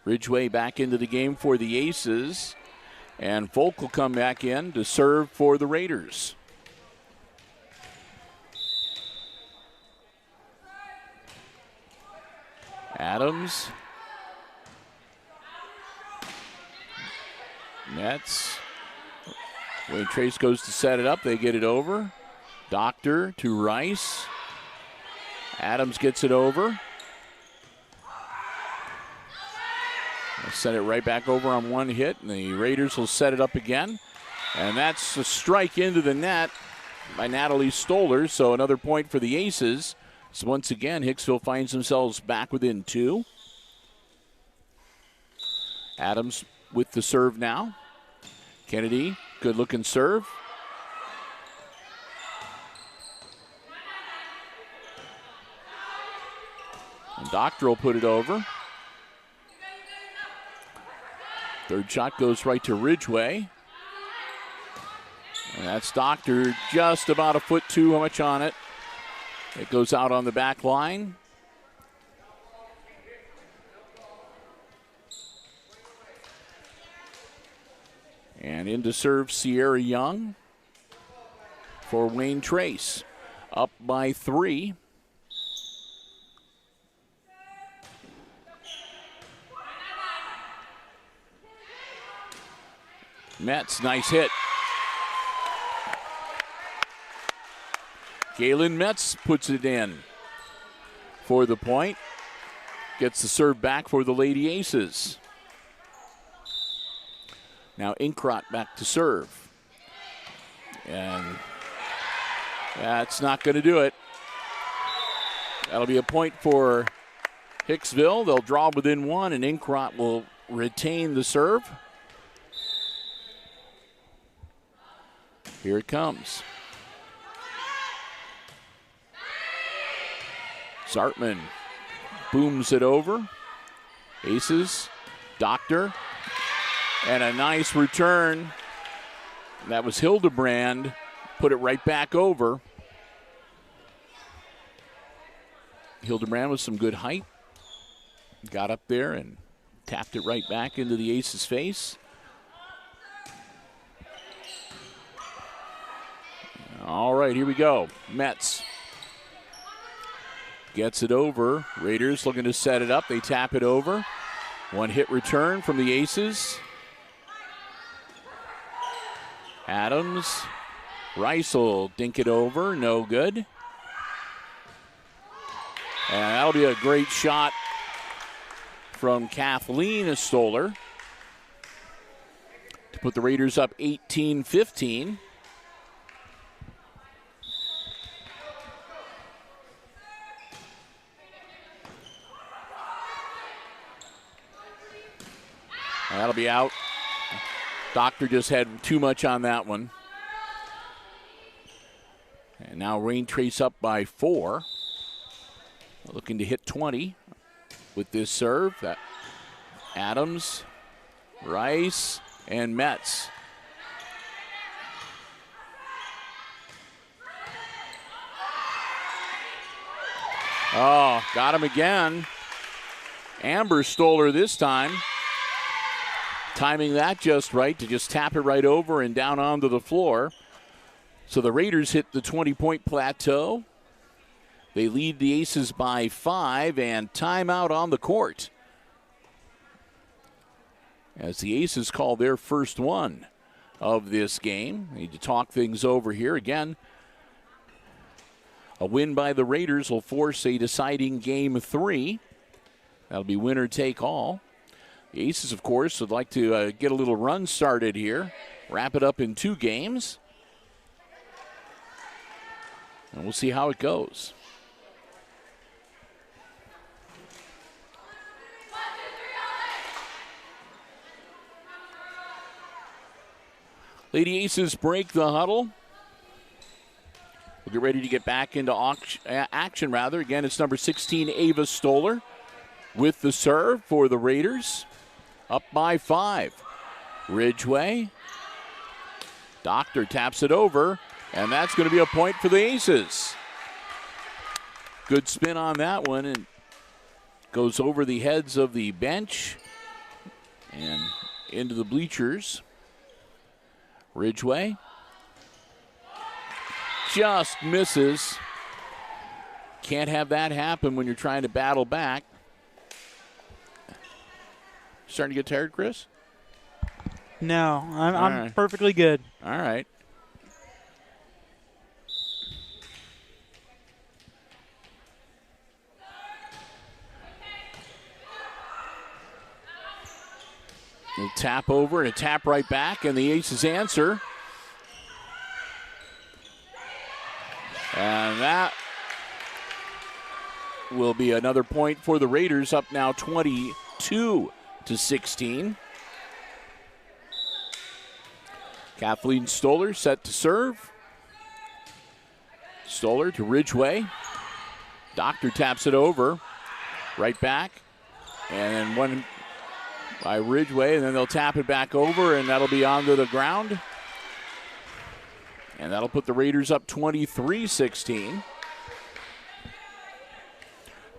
Ridgeway back into the game for the Aces. And Folk will come back in to serve for the Raiders. Adams. Nets. Wayne Trace goes to set it up. They get it over. Doctor to Rice. Adams gets it over. They'll set it right back over on one hit, and the Raiders will set it up again. And that's a strike into the net by Natalie Stoller, so another point for the Aces. So once again, Hicksville finds themselves back within 2. Adams with the serve now. Kennedy, good-looking serve. And Doctor will put it over. Third shot goes right to Ridgeway. And that's Doctor, just about a foot too much on it. It goes out on the back line. And in to serve Sierra Young for Wayne Trace. Up by 3. Metz, nice hit. Galen Metz puts it in for the point. Gets the serve back for the Lady Aces. Now Inkrot back to serve. And that's not going to do it. That'll be a point for Hicksville. They'll draw within 1, and Inkrot will retain the serve. Here it comes. Zartman booms it over. Aces, Doctor, and a nice return. That was Hildebrand. Put it right back over. Hildebrand with some good height. Got up there and tapped it right back into the Aces' face. All right, here we go. Metz gets it over. Raiders looking to set it up. They tap it over. One hit return from the Aces. Adams. Rice will dink it over. No good. And that'll be a great shot from Kathleen Stoller to put the Raiders up 18-15. That'll be out. Doctor just had too much on that one. And now Wayne Trace up by 4. Looking to hit 20 with this serve. Adams, Rice, and Metz. Oh, got him again. Amber Stoller this time. Timing that just right to just tap it right over and down onto the floor. So the Raiders hit the 20-point plateau. They lead the Aces by 5, and timeout on the court. As the Aces call their first one of this game. Need to talk things over here. Again, a win by the Raiders will force a deciding game 3. That'll be winner take all. The Aces, of course, would like to get a little run started here. Wrap it up in 2 games. And we'll see how it goes. Lady Aces break the huddle. We'll get ready to get back into action, rather. Again, it's number 16, Ava Stoller, with the serve for the Raiders. Up by 5. Ridgeway. Doctor taps it over, and that's going to be a point for the Aces. Good spin on that one, and goes over the heads of the bench and into the bleachers. Ridgeway just misses. Can't have that happen when you're trying to battle back. Starting to get tired, Chris? No, I'm perfectly good. All right. A tap over and a tap right back, and the Aces answer. And that will be another point for the Raiders, up now 22-16. Kathleen Stoller set to serve. Stoller to Ridgeway. Doctor taps it over. Right back. And then one by Ridgeway, and then they'll tap it back over, and that'll be onto the ground. And that'll put the Raiders up 23-16.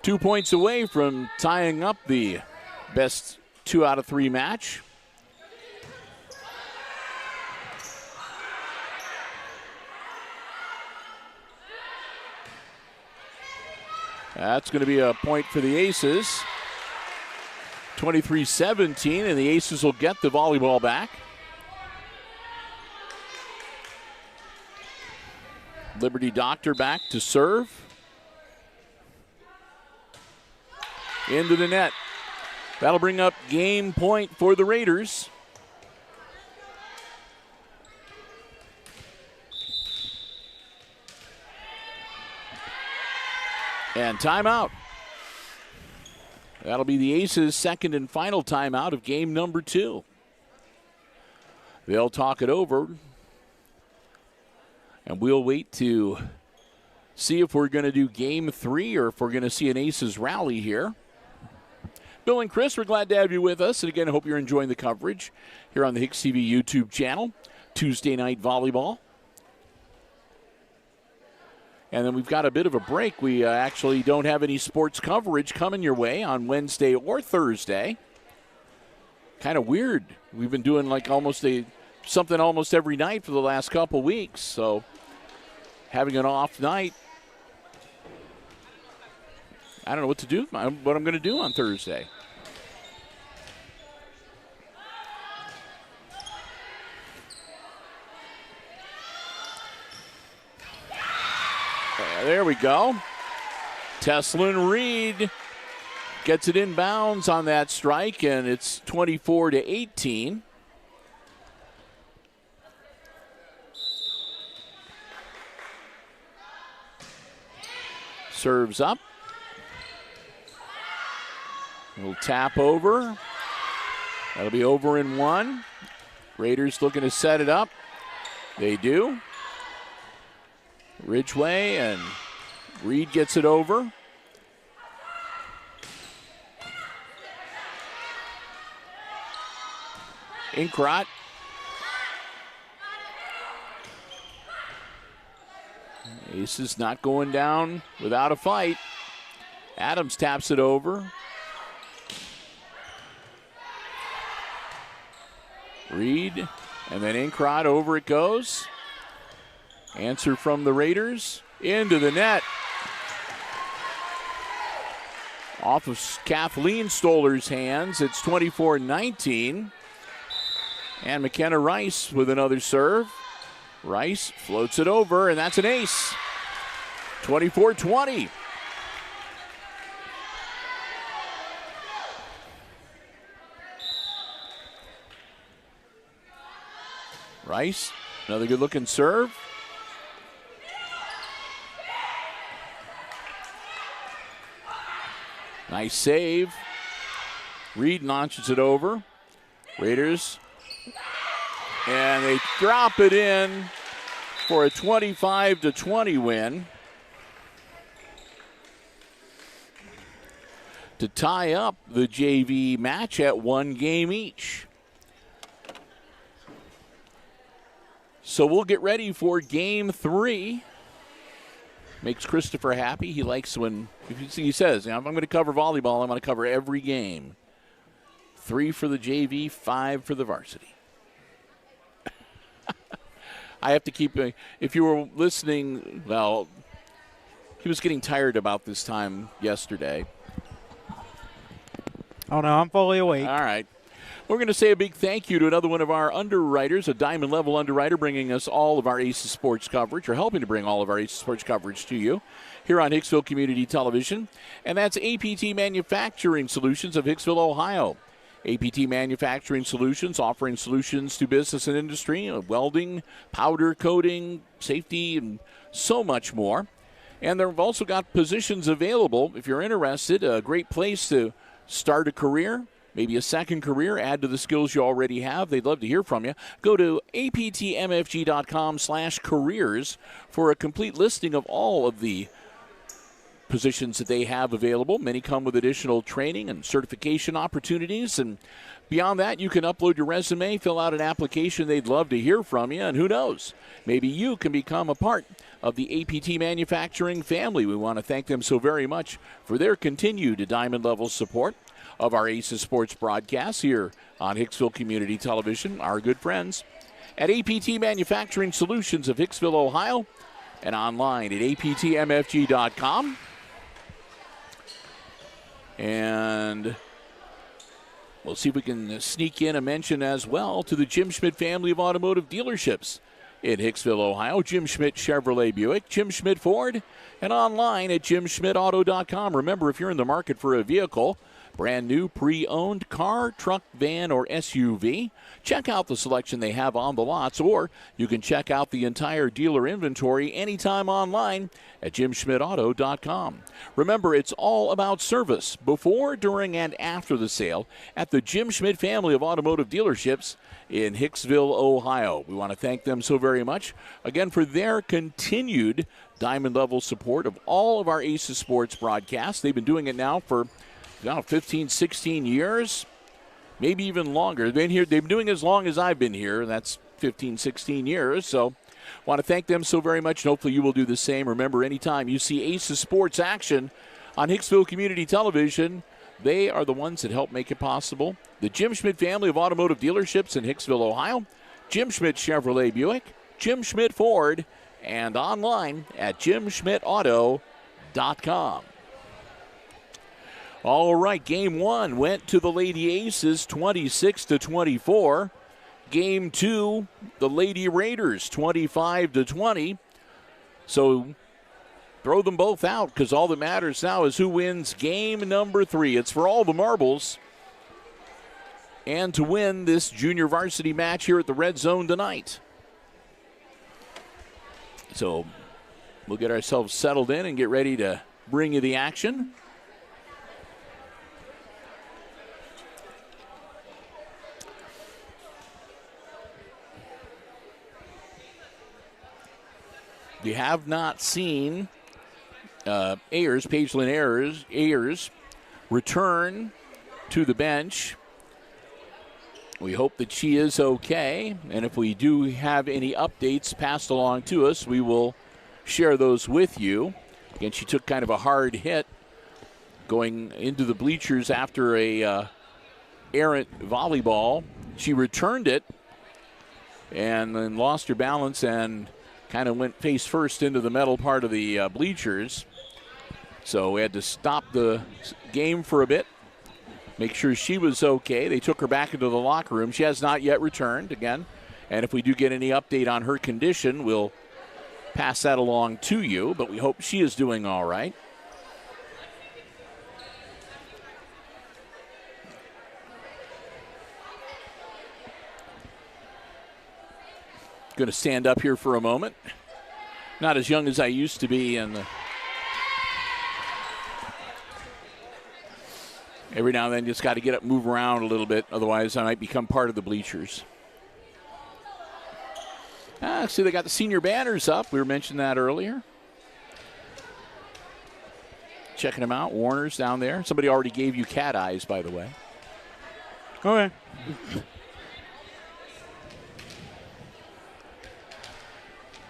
2 points away from tying up the best 2 out of 3 match. That's going to be a point for the Aces. 23-17, and the Aces will get the volleyball back. Liberty Doctor back to serve. Into the net. That'll bring up game point for the Raiders. And timeout. That'll be the Aces' second and final timeout of game number 2. They'll talk it over, and we'll wait to see if we're going to do game 3 or if we're going to see an Aces rally here. Bill and Chris, we're glad to have you with us. And again, I hope you're enjoying the coverage here on the HIX-TV YouTube channel. Tuesday night volleyball. And then we've got a bit of a break. We actually don't have any sports coverage coming your way on Wednesday or Thursday. Kind of weird. We've been doing like something almost every night for the last couple weeks. So having an off night, I don't know what to do. What I'm going to do on Thursday. There we go. Teslin Reed gets it inbounds on that strike, and it's 24-18. Serves up. A little tap over. That'll be over in 1. Raiders looking to set it up. They do. Ridgeway, and Reed gets it over. Inkrot. Aces not going down without a fight. Adams taps it over. Reed, and then Inkrot, over it goes. Answer from the Raiders, into the net. Off of Kathleen Stoller's hands, it's 24-19. And McKenna Rice with another serve. Rice floats it over, and that's an ace. 24-20. Rice, another good-looking serve. Nice save. Reed launches it over. Raiders And they drop it in for a 25-20 win to tie up the JV match at 1 game each. So we'll get ready for game 3. Makes Christopher happy. He likes when he says, if I'm going to cover volleyball, I'm going to cover every game. 3 for the JV, 5 for the varsity. I have to keep, if you were listening, well, he was getting tired about this time yesterday. Oh, no, I'm fully awake. All right. We're going to say a big thank you to another one of our underwriters, a diamond level underwriter, bringing us all of our Aces Sports coverage, or helping to bring all of our Aces Sports coverage to you here on Hicksville Community Television. And that's APT Manufacturing Solutions of Hicksville, Ohio. APT Manufacturing Solutions, offering solutions to business and industry, welding, powder coating, safety, and so much more. And they've also got positions available. If you're interested, a great place to start a career, maybe a second career, add to the skills you already have. They'd love to hear from you. Go to aptmfg.com/careers for a complete listing of all of the positions that they have available. Many come with additional training and certification opportunities. And beyond that, you can upload your resume, fill out an application. They'd love to hear from you. And who knows, maybe you can become a part of the APT Manufacturing family. We want to thank them so very much for their continued diamond level support of our Aces Sports broadcasts here on Hicksville Community Television. Our good friends at APT Manufacturing Solutions of Hicksville, Ohio, and online at aptmfg.com. And we'll see if we can sneak in a mention as well to the Jim Schmidt family of automotive dealerships in Hicksville, Ohio. Jim Schmidt Chevrolet Buick, Jim Schmidt Ford, and online at jimschmidtauto.com. Remember, if you're in the market for a vehicle, brand new, pre-owned car, truck, van, or SUV, check out the selection they have on the lots, or you can check out the entire dealer inventory anytime online at jimschmidtauto.com. Remember, it's all about service before, during, and after the sale at the Jim Schmidt family of automotive dealerships in Hicksville, Ohio. We want to thank them so very much, again, for their continued diamond-level support of all of our Aces Sports broadcasts. They've been doing it now for 15, 16 years, maybe even longer. They've been doing it as long as I've been here. That's 15, 16 years. So want to thank them so very much, and hopefully you will do the same. Remember, anytime you see Aces Sports action on Hicksville Community Television, they are the ones that help make it possible. The Jim Schmidt family of automotive dealerships in Hicksville, Ohio, Jim Schmidt Chevrolet Buick, Jim Schmidt Ford, and online at jimschmidtauto.com. All right, game 1 went to the Lady Aces, 26-24. Game 2, the Lady Raiders, 25-20. So throw them both out, because all that matters now is who wins game number 3. It's for all the marbles and to win this junior varsity match here at the Red Zone tonight. So we'll get ourselves settled in and get ready to bring you the action. We have not seen Pagelyn Ayers return to the bench. We hope that she is okay, and if we do have any updates passed along to us, we will share those with you. Again, she took kind of a hard hit going into the bleachers after a errant volleyball. She returned it and then lost her balance and kind of went face first into the metal part of the bleachers. So we had to stop the game for a bit, make sure she was okay. They took her back into the locker room. She has not yet returned again. And if we do get any update on her condition, we'll pass that along to you. But we hope she is doing all right. Going to stand up here for a moment. Not as young as I used to be, and every now and then just got to get up, move around a little bit. Otherwise, I might become part of the bleachers. See, they got the senior banners up. We were mentioning that earlier. Checking them out. Warner's down there. Somebody already gave you cat eyes, by the way. Okay.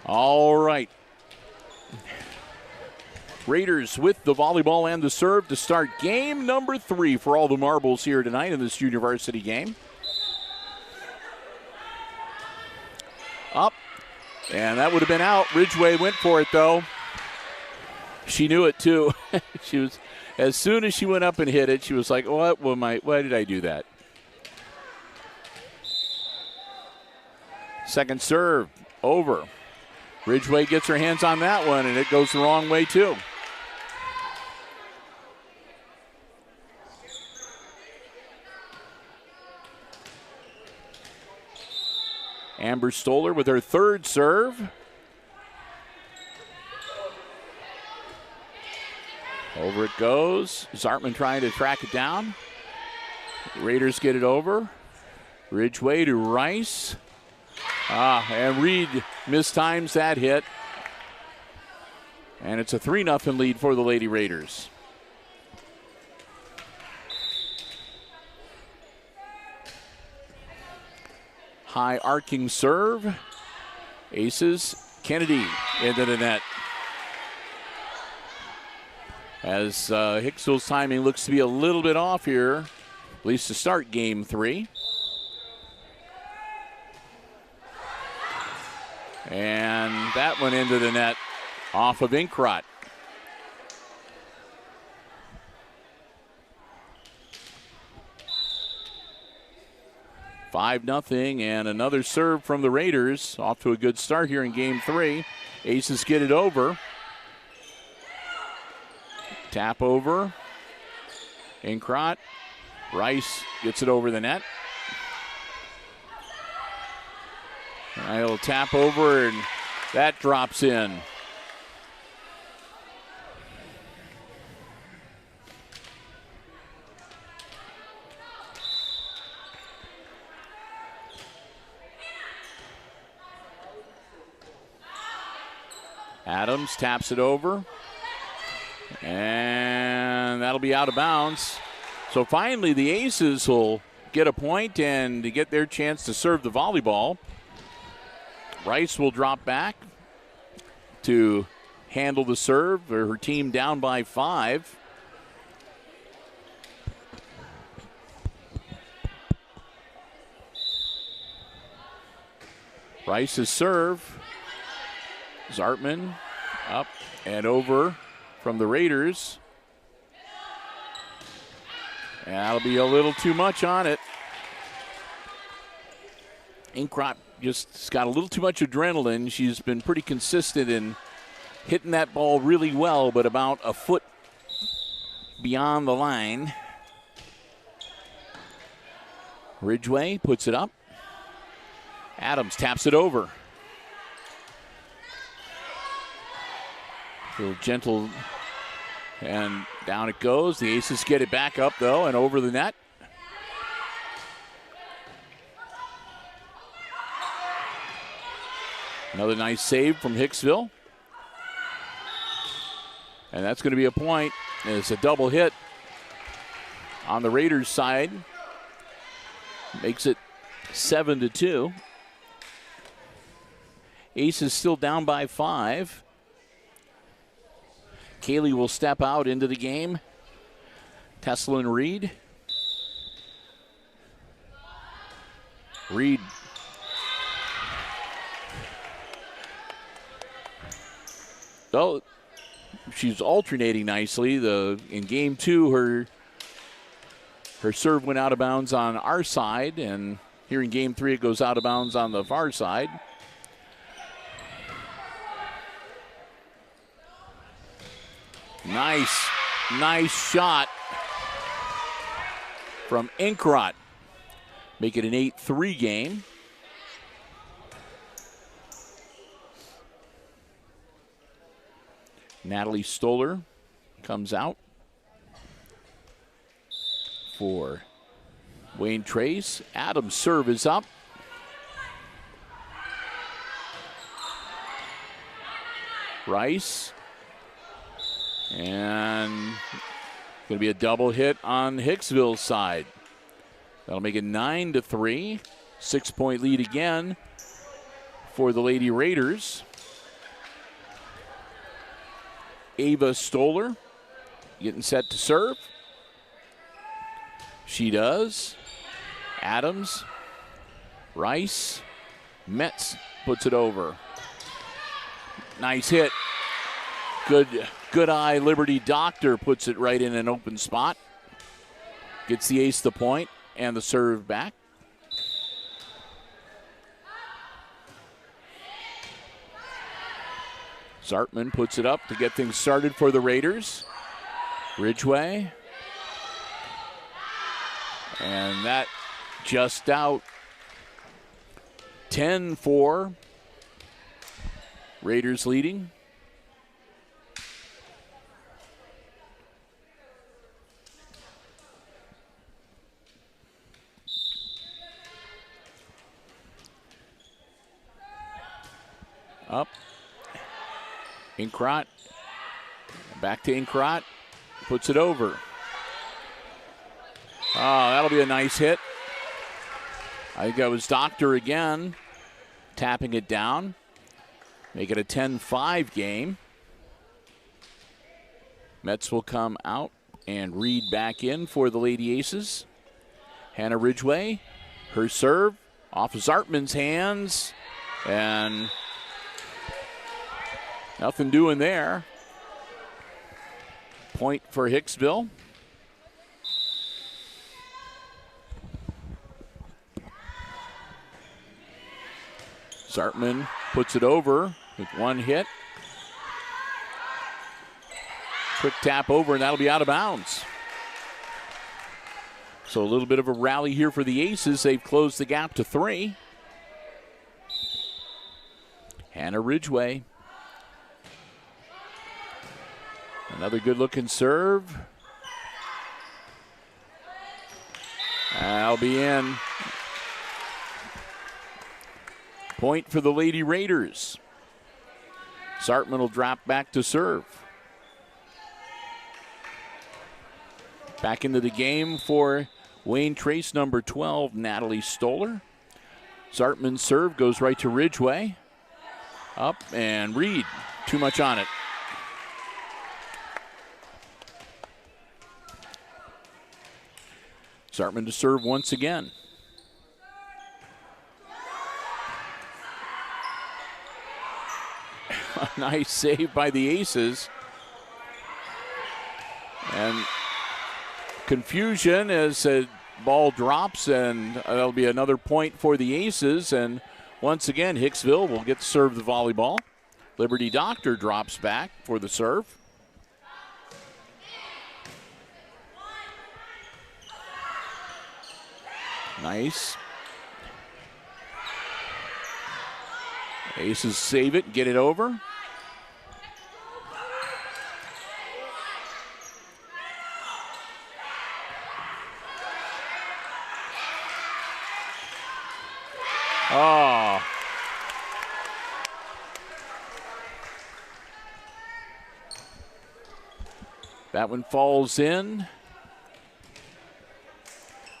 All right. Raiders with the volleyball and the serve to start game number 3 for all the marbles here tonight in this junior varsity game. Up, and that would have been out. Ridgeway went for it, though. She knew it, too. She was, as soon as she went up and hit it, she was like, why did I do that? Second serve, over. Ridgeway gets her hands on that one, and it goes the wrong way, too. Amber Stoller with her third serve. Over it goes. Zartman trying to track it down. Raiders get it over. Ridgeway to Rice. And Reed mistimes that hit. And it's a 3-0 lead for the Lady Raiders. High arcing serve. Aces. Kennedy into the net. As Hicksville's timing looks to be a little bit off here, at least to start game 3. And that went into the net off of Inkrot. $5-0, and another serve from the Raiders. Off to a good start here in game 3. Aces get it over. Tap over. Inkrot. Rice gets it over the net. A little tap over, and that drops in. Adams taps it over. And that'll be out of bounds. So finally the Aces will get a point and to get their chance to serve the volleyball. Rice will drop back to handle the serve. Her team down by 5. Rice's serve. Zartman up and over from the Raiders. And that'll be a little too much on it. Inkrot just got a little too much adrenaline. She's been pretty consistent in hitting that ball really well, but about a foot beyond the line. Ridgeway puts it up. Adams taps it over. A little gentle, and down it goes. The Aces get it back up, though, and over the net. Another nice save from Hicksville. And that's going to be a point. It's a double hit on the Raiders' side. Makes it 7-2. Aces still down by 5. Kaylee will step out into the game. Teslin Reed. Reed. So she's alternating nicely. In game 2, her serve went out of bounds on our side, and here in game 3 it goes out of bounds on the far side. Nice shot from Inkrot. Make it an 8-3 game. Natalie Stoller comes out for Wayne Trace. Adams' serve is up. Rice. And going to be a double hit on Hicksville's side. That'll make it 9-3. 6-point lead again for the Lady Raiders. Ava Stoller getting set to serve. She does. Adams. Rice. Metz puts it over. Nice hit. Good eye. Liberty Doctor puts it right in an open spot. Gets the ace the point and the serve back. Zartman puts it up to get things started for the Raiders. Ridgway. And that just out. 10-4. Raiders leading. Up. Inkrot. Back to Inkrot. Puts it over. Oh, that'll be a nice hit. I think that was Doctor again. Tapping it down. Make it a 10-5 game. Metz will come out and Reed back in for the Lady Aces. Hannah Ridgway. Her serve. Off of Zartman's hands. And nothing doing there. Point for Hicksville. Zartman puts it over with one hit. Quick tap over, and that'll be out of bounds. So a little bit of a rally here for the Aces. They've closed the gap to 3. Hannah Ridgway. Another good-looking serve. That'll be in. Point for the Lady Raiders. Zartman will drop back to serve. Back into the game for Wayne Trace, number 12, Natalie Stoller. Zartman's serve goes right to Ridgway. Up and Reed. Too much on it. Zartman to serve once again. A nice save by the Aces. And confusion as the ball drops, and that'll be another point for the Aces. And once again, Hicksville will get to serve the volleyball. Liberty Doctor drops back for the serve. Nice. Aces save it, get it over. Oh. That one falls in.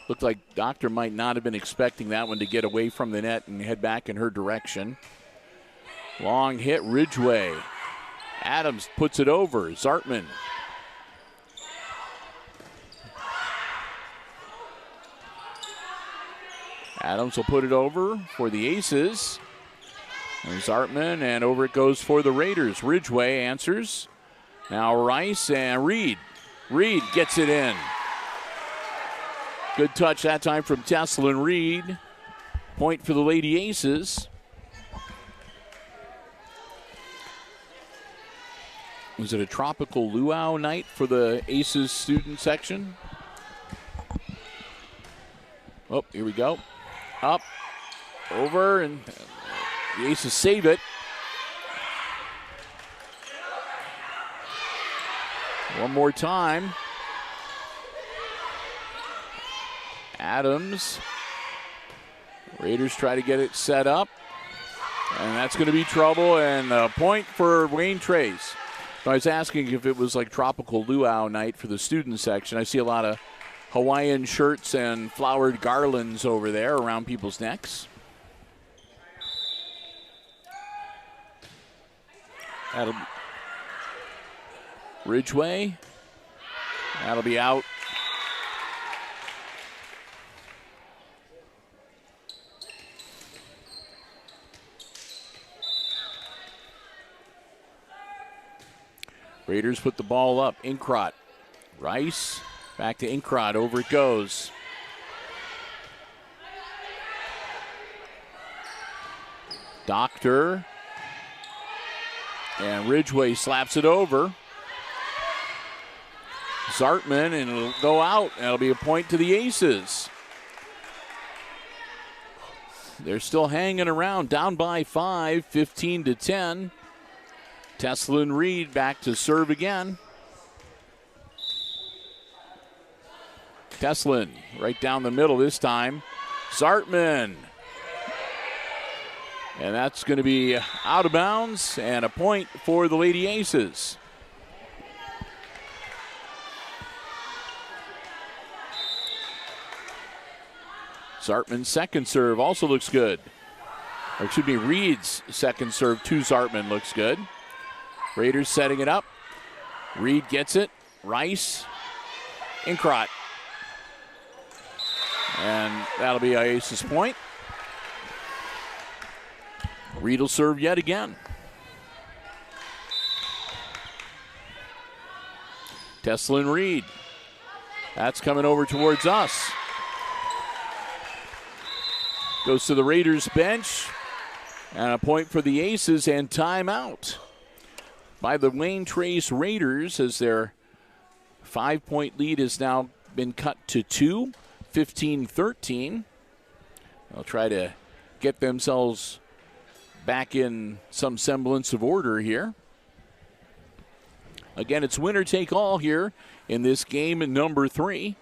Looked like Doctor might not have been expecting that one to get away from the net and head back in her direction. Long hit, Ridgway. Adams puts it over. Zartman. Adams will put it over for the Aces. And Zartman, and over it goes for the Raiders. Ridgway answers. Now Rice and Reed. Reed gets it in. Good touch that time from Tessalyn Reed. Point for the Lady Aces. Was it a tropical luau night for the Aces student section? Oh, here we go. Up, over, and the Aces save it. One more time. Adams. Raiders try to get it set up. And that's going to be trouble, and a point for Wayne Trace. I was asking if it was like tropical luau night for the student section. I see a lot of Hawaiian shirts and flowered garlands over there around people's necks. That'll Ridgeway. That'll be out. Raiders put the ball up. Inkrot. Rice. Back to Inkrot. Over it goes. Doctor. And Ridgeway slaps it over. Zartman, and it'll go out. And it'll be a point to the Aces. They're still hanging around. Down by 5, 15-10. Teslin Reed back to serve again. Teslin right down the middle this time. Zartman. And that's going to be out of bounds and a point for the Lady Aces. Zartman's second serve also looks good. Or excuse me, Reed's second serve to Zartman looks good. Raiders setting it up. Reed gets it. Rice. Inkrot. And that'll be Aces' point. Reed will serve yet again. Teslin Reed. That's coming over towards us. Goes to the Raiders bench. And a point for the Aces and timeout by the Wayne Trace Raiders, as their 5-point lead has now been cut to 2, 15-13. They'll try to get themselves back in some semblance of order here. Again, it's winner take all here in this game number 3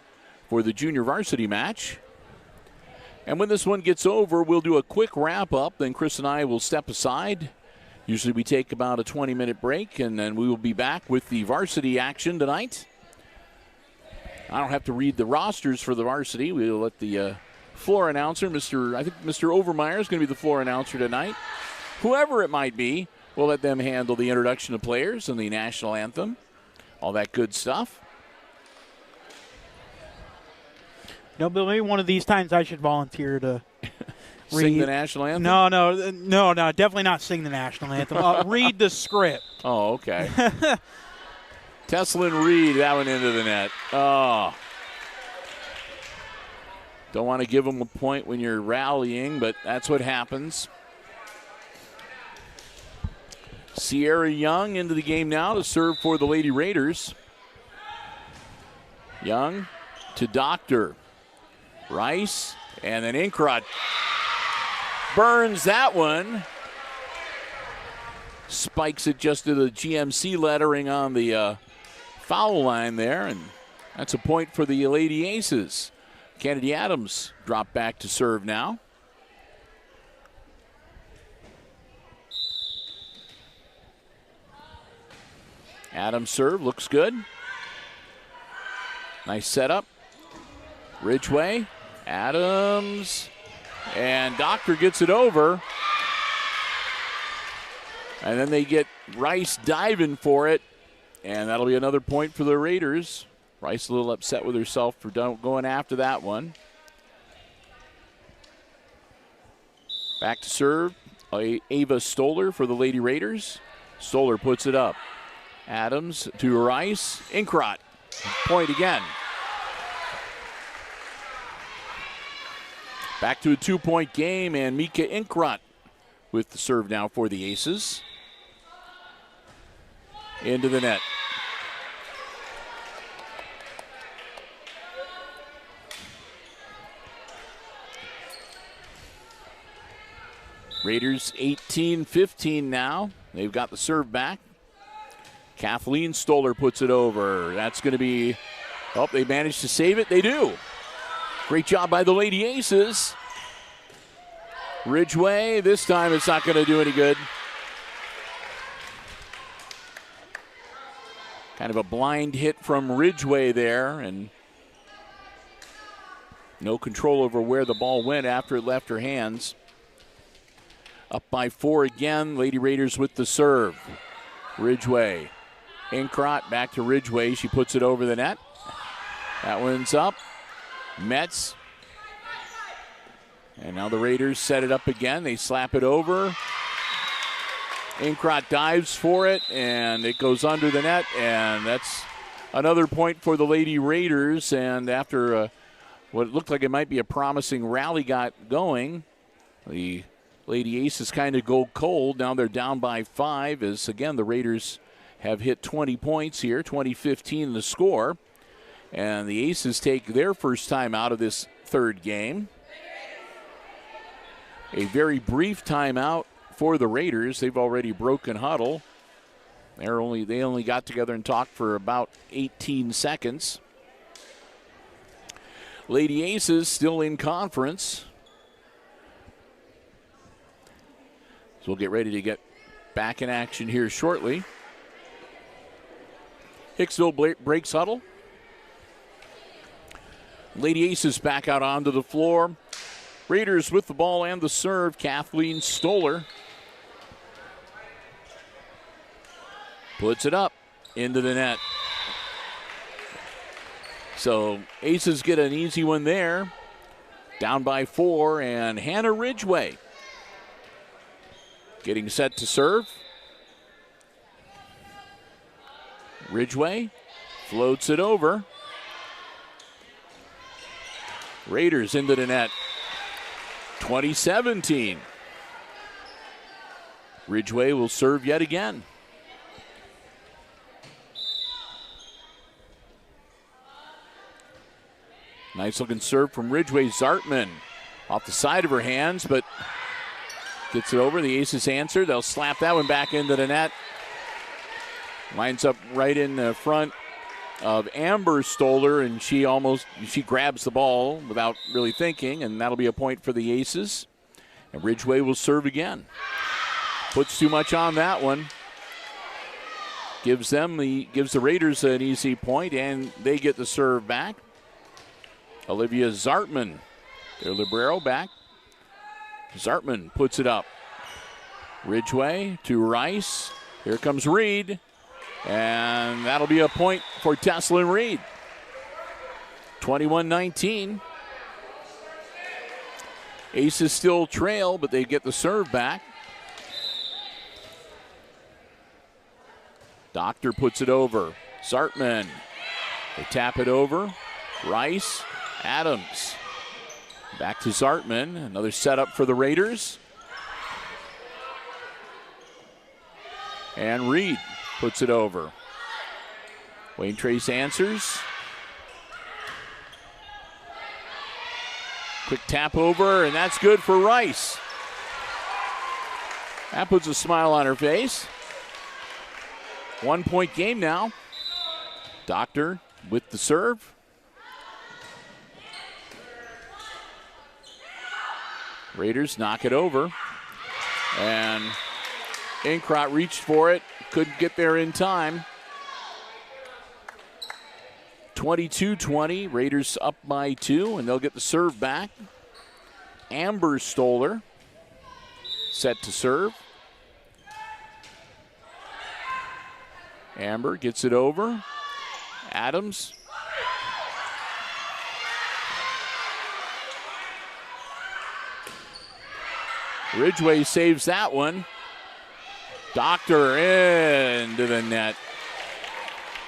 for the junior varsity match. And when this one gets over, we'll do a quick wrap up. Then Chris and I will step aside. Usually we take about a 20-minute break, and then we will be back with the varsity action tonight. I don't have to read the rosters for the varsity. We'll let the floor announcer, I think Mr. Overmeyer is going to be the floor announcer tonight. Whoever it might be, we'll let them handle the introduction of players and the national anthem, all that good stuff. No, Bill, maybe one of these times I should volunteer to sing the national anthem? No, definitely not sing the national anthem. Read the script. Oh, okay. Teslin Reed, that one into the net. Oh. Don't want to give them a point when you're rallying, but that's what happens. Sierra Young into the game now to serve for the Lady Raiders. Young to Doctor. Rice, and then Inkrot burns that one. Spikes it just to the GMC lettering on the foul line there, and that's a point for the Lady Aces. Kennedy Adams dropped back to serve now. Adams serve, looks good. Nice setup. Ridgeway, Adams, and Doctor gets it over. And then they get Rice diving for it, and that'll be another point for the Raiders. Rice a little upset with herself for going after that one. Back to serve, Ava Stoller for the Lady Raiders. Stoller puts it up. Adams to Rice, Inkrot, point again. Back to a 2-point game, and Mika Inkrot with the serve now for the Aces. Into the net. Raiders 18-15 now. They've got the serve back. Kathleen Stoller puts it over. That's going to be, oh, they managed to save it. They do. Great job by the Lady Aces. Ridgeway, this time it's not going to do any good. Kind of a blind hit from Ridgeway there, and no control over where the ball went after it left her hands. Up by 4 again. Lady Raiders with the serve. Ridgeway. Inkrot back to Ridgeway. She puts it over the net. That one's up. Metz. And now the Raiders set it up again. They slap it over. Inkrot dives for it, and it goes under the net, and that's another point for the Lady Raiders. And after what looked like it might be a promising rally got going, the Lady Aces kind of go cold. Now they're down by 5 as, again, the Raiders have hit 20 points here, 20-15 the score. And the Aces take their first time out of this third game. A very brief timeout for the Raiders. They've already broken huddle. They only got together and talked for about 18 seconds. Lady Aces still in conference. So we'll get ready to get back in action here shortly. Hicksville breaks huddle. Lady Aces back out onto the floor. Raiders with the ball and the serve. Kathleen Stoller puts it up into the net. So Aces get an easy one there. Down by 4, and Hannah Ridgeway getting set to serve. Ridgeway floats it over. Raiders into the net. 20-17. Ridgeway will serve yet again. Nice looking serve from Ridgeway. Zartman off the side of her hands, but gets it over. The Aces answer. They'll slap that one back into the net. Lines up right in the front of Amber Stoller, and she grabs the ball without really thinking, and that'll be a point for the Aces. And Ridgeway will serve again. Puts too much on that one. Gives the Raiders an easy point, and they get the serve back. Olivia Zartman, their libero, back. Zartman puts it up. Ridgeway to Rice. Here comes Reed. And that'll be a point for Teslin Reed. 21-19. Aces still trail, but they get the serve back. Doctor puts it over. Zartman. They tap it over. Rice. Adams. Back to Zartman. Another setup for the Raiders. And Reed puts it over. Wayne Trace answers. Quick tap over, and that's good for Rice. That puts a smile on her face. 1 point game now. Doctor with the serve. Raiders knock it over. And Inkrot reached for it. Couldn't get there in time. 22-20. Raiders up by 2, and they'll get the serve back. Amber Stoller set to serve. Amber gets it over. Adams. Ridgeway saves that one. Doctor into the net.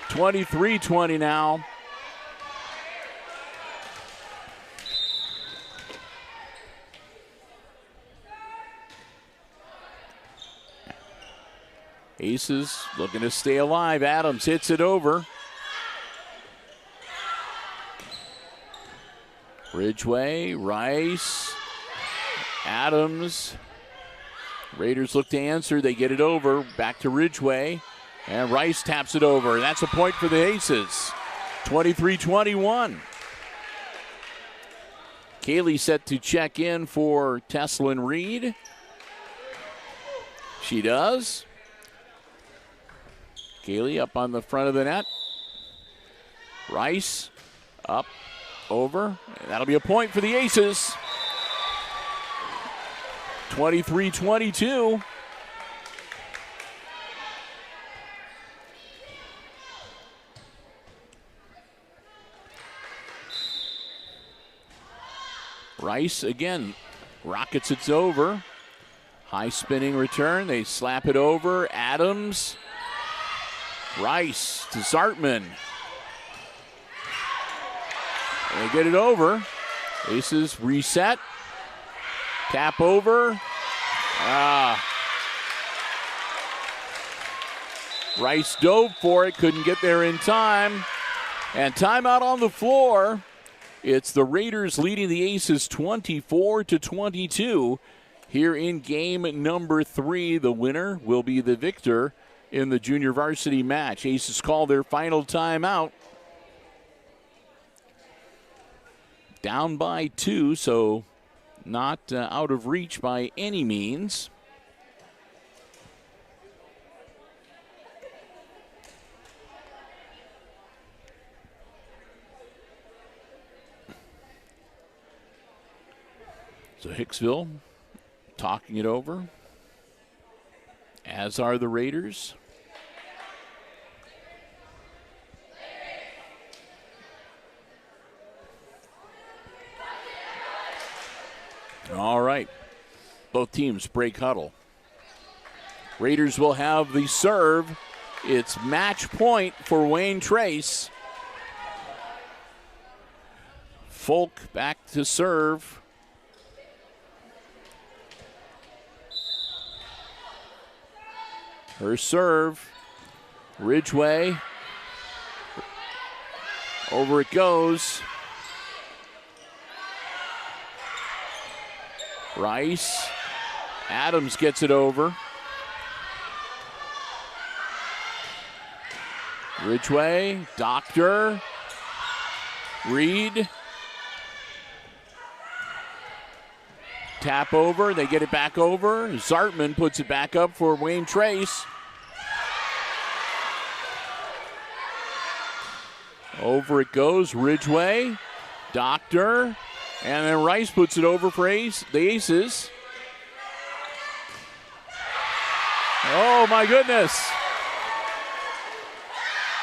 23-20 now. Aces looking to stay alive. Adams hits it over. Ridgeway, Rice, Adams. Raiders look to answer. They get it over. Back to Ridgeway. And Rice taps it over. That's a point for the Aces. 23-21. Kaylee set to check in for Teslin Reed. She does. Kaylee up on the front of the net. Rice up, over. That'll be a point for the Aces. 23-22. Rice again rockets it over. High spinning return. They slap it over. Adams. Rice to Zartman. They get it over. Aces reset. Tap over. Rice dove for it. Couldn't get there in time. And timeout on the floor. It's the Raiders leading the Aces 24-22 here in game number 3. The winner will be the victor in the junior varsity match. Aces call their final timeout. Down by 2, so not out of reach by any means. So Hicksville talking it over, as are the Raiders. All right, both teams break huddle. Raiders will have the serve. It's match point for Wayne Trace. Folk back to serve. Her serve, Ridgway, over it goes. Rice, Adams gets it over. Ridgway, Doctor, Reed. Tap over, they get it back over. Zartman puts it back up for Wayne Trace. Over it goes, Ridgway, Doctor, and then Rice puts it over for the Aces. Oh my goodness.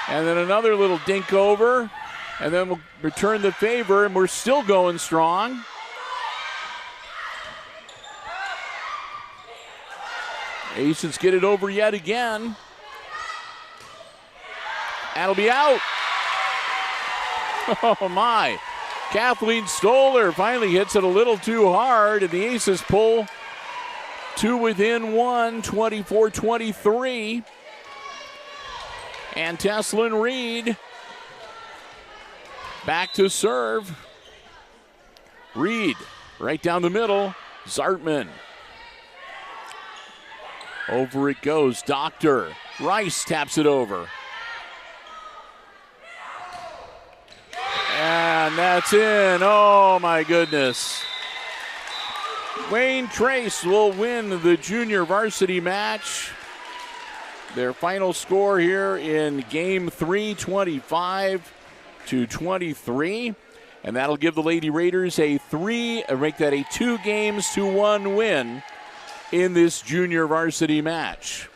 And then another little dink over, and then we'll return the favor, and we're still going strong. Aces get it over yet again. That'll be out. Oh my. Kathleen Stoller finally hits it a little too hard, and the Aces pull two within one, 24-23. And Teslin Reed back to serve. Reed right down the middle. Zartman. Over it goes, Doctor. Rice taps it over. And that's in. Oh my goodness. Wayne Trace will win the junior varsity match. Their final score here in game 3, 25-23. And that'll give the Lady Raiders make that a 2-1 win in this junior varsity match.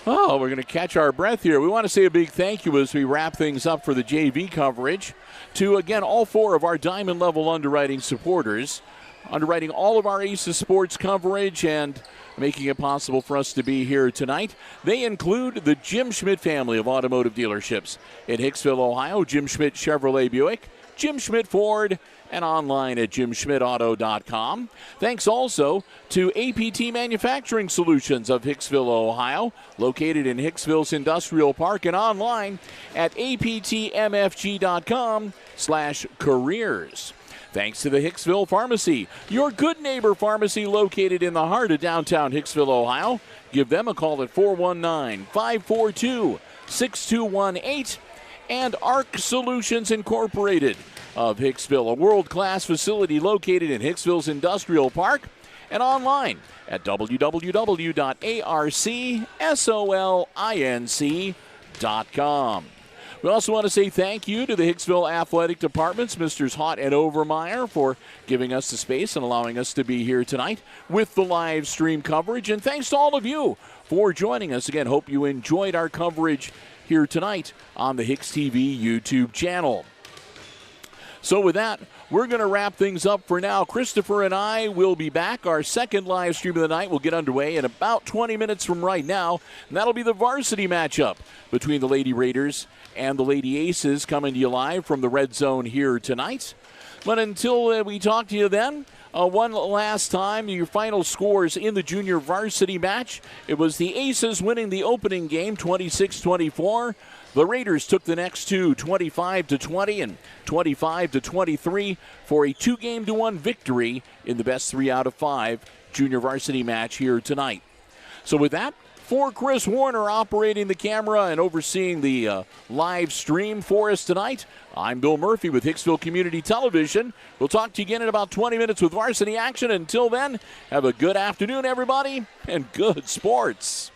Oh, we're going to catch our breath here. We want to say a big thank you as we wrap things up for the JV coverage to, again, all 4 of our Diamond Level underwriting supporters, underwriting all of our Aces sports coverage and making it possible for us to be here tonight. They include the Jim Schmidt family of automotive dealerships in Hicksville, Ohio, Jim Schmidt Chevrolet Buick, Jim Schmidt Ford, and online at jimschmidtauto.com. Thanks also to APT Manufacturing Solutions of Hicksville, Ohio, located in Hicksville's Industrial Park, and online at aptmfg.com/careers. Thanks to the Hicksville Pharmacy, your good neighbor pharmacy located in the heart of downtown Hicksville, Ohio. Give them a call at 419-542-6218. And ARC Solutions Incorporated, of Hicksville, a world-class facility located in Hicksville's Industrial Park and online at www.arcsolinc.com. We also want to say thank you to the Hicksville Athletic Departments, Misters Hott and Overmeyer, for giving us the space and allowing us to be here tonight with the live stream coverage. And thanks to all of you for joining us. Again, hope you enjoyed our coverage here tonight on the HIX-TV YouTube channel. So with that, we're going to wrap things up for now. Christopher and I will be back. Our second live stream of the night will get underway in about 20 minutes from right now. And that'll be the varsity matchup between the Lady Raiders and the Lady Aces, coming to you live from the Red Zone here tonight. But until we talk to you then, one last time, your final scores in the junior varsity match. It was the Aces winning the opening game 26-24. The Raiders took the next two 25-20 and 25-23 for a 2-1 victory in the best 3 out of 5 junior varsity match here tonight. So with that, for Chris Warner operating the camera and overseeing the live stream for us tonight, I'm Bill Murphy with Hicksville Community Television. We'll talk to you again in about 20 minutes with varsity action. Until then, have a good afternoon, everybody, and good sports.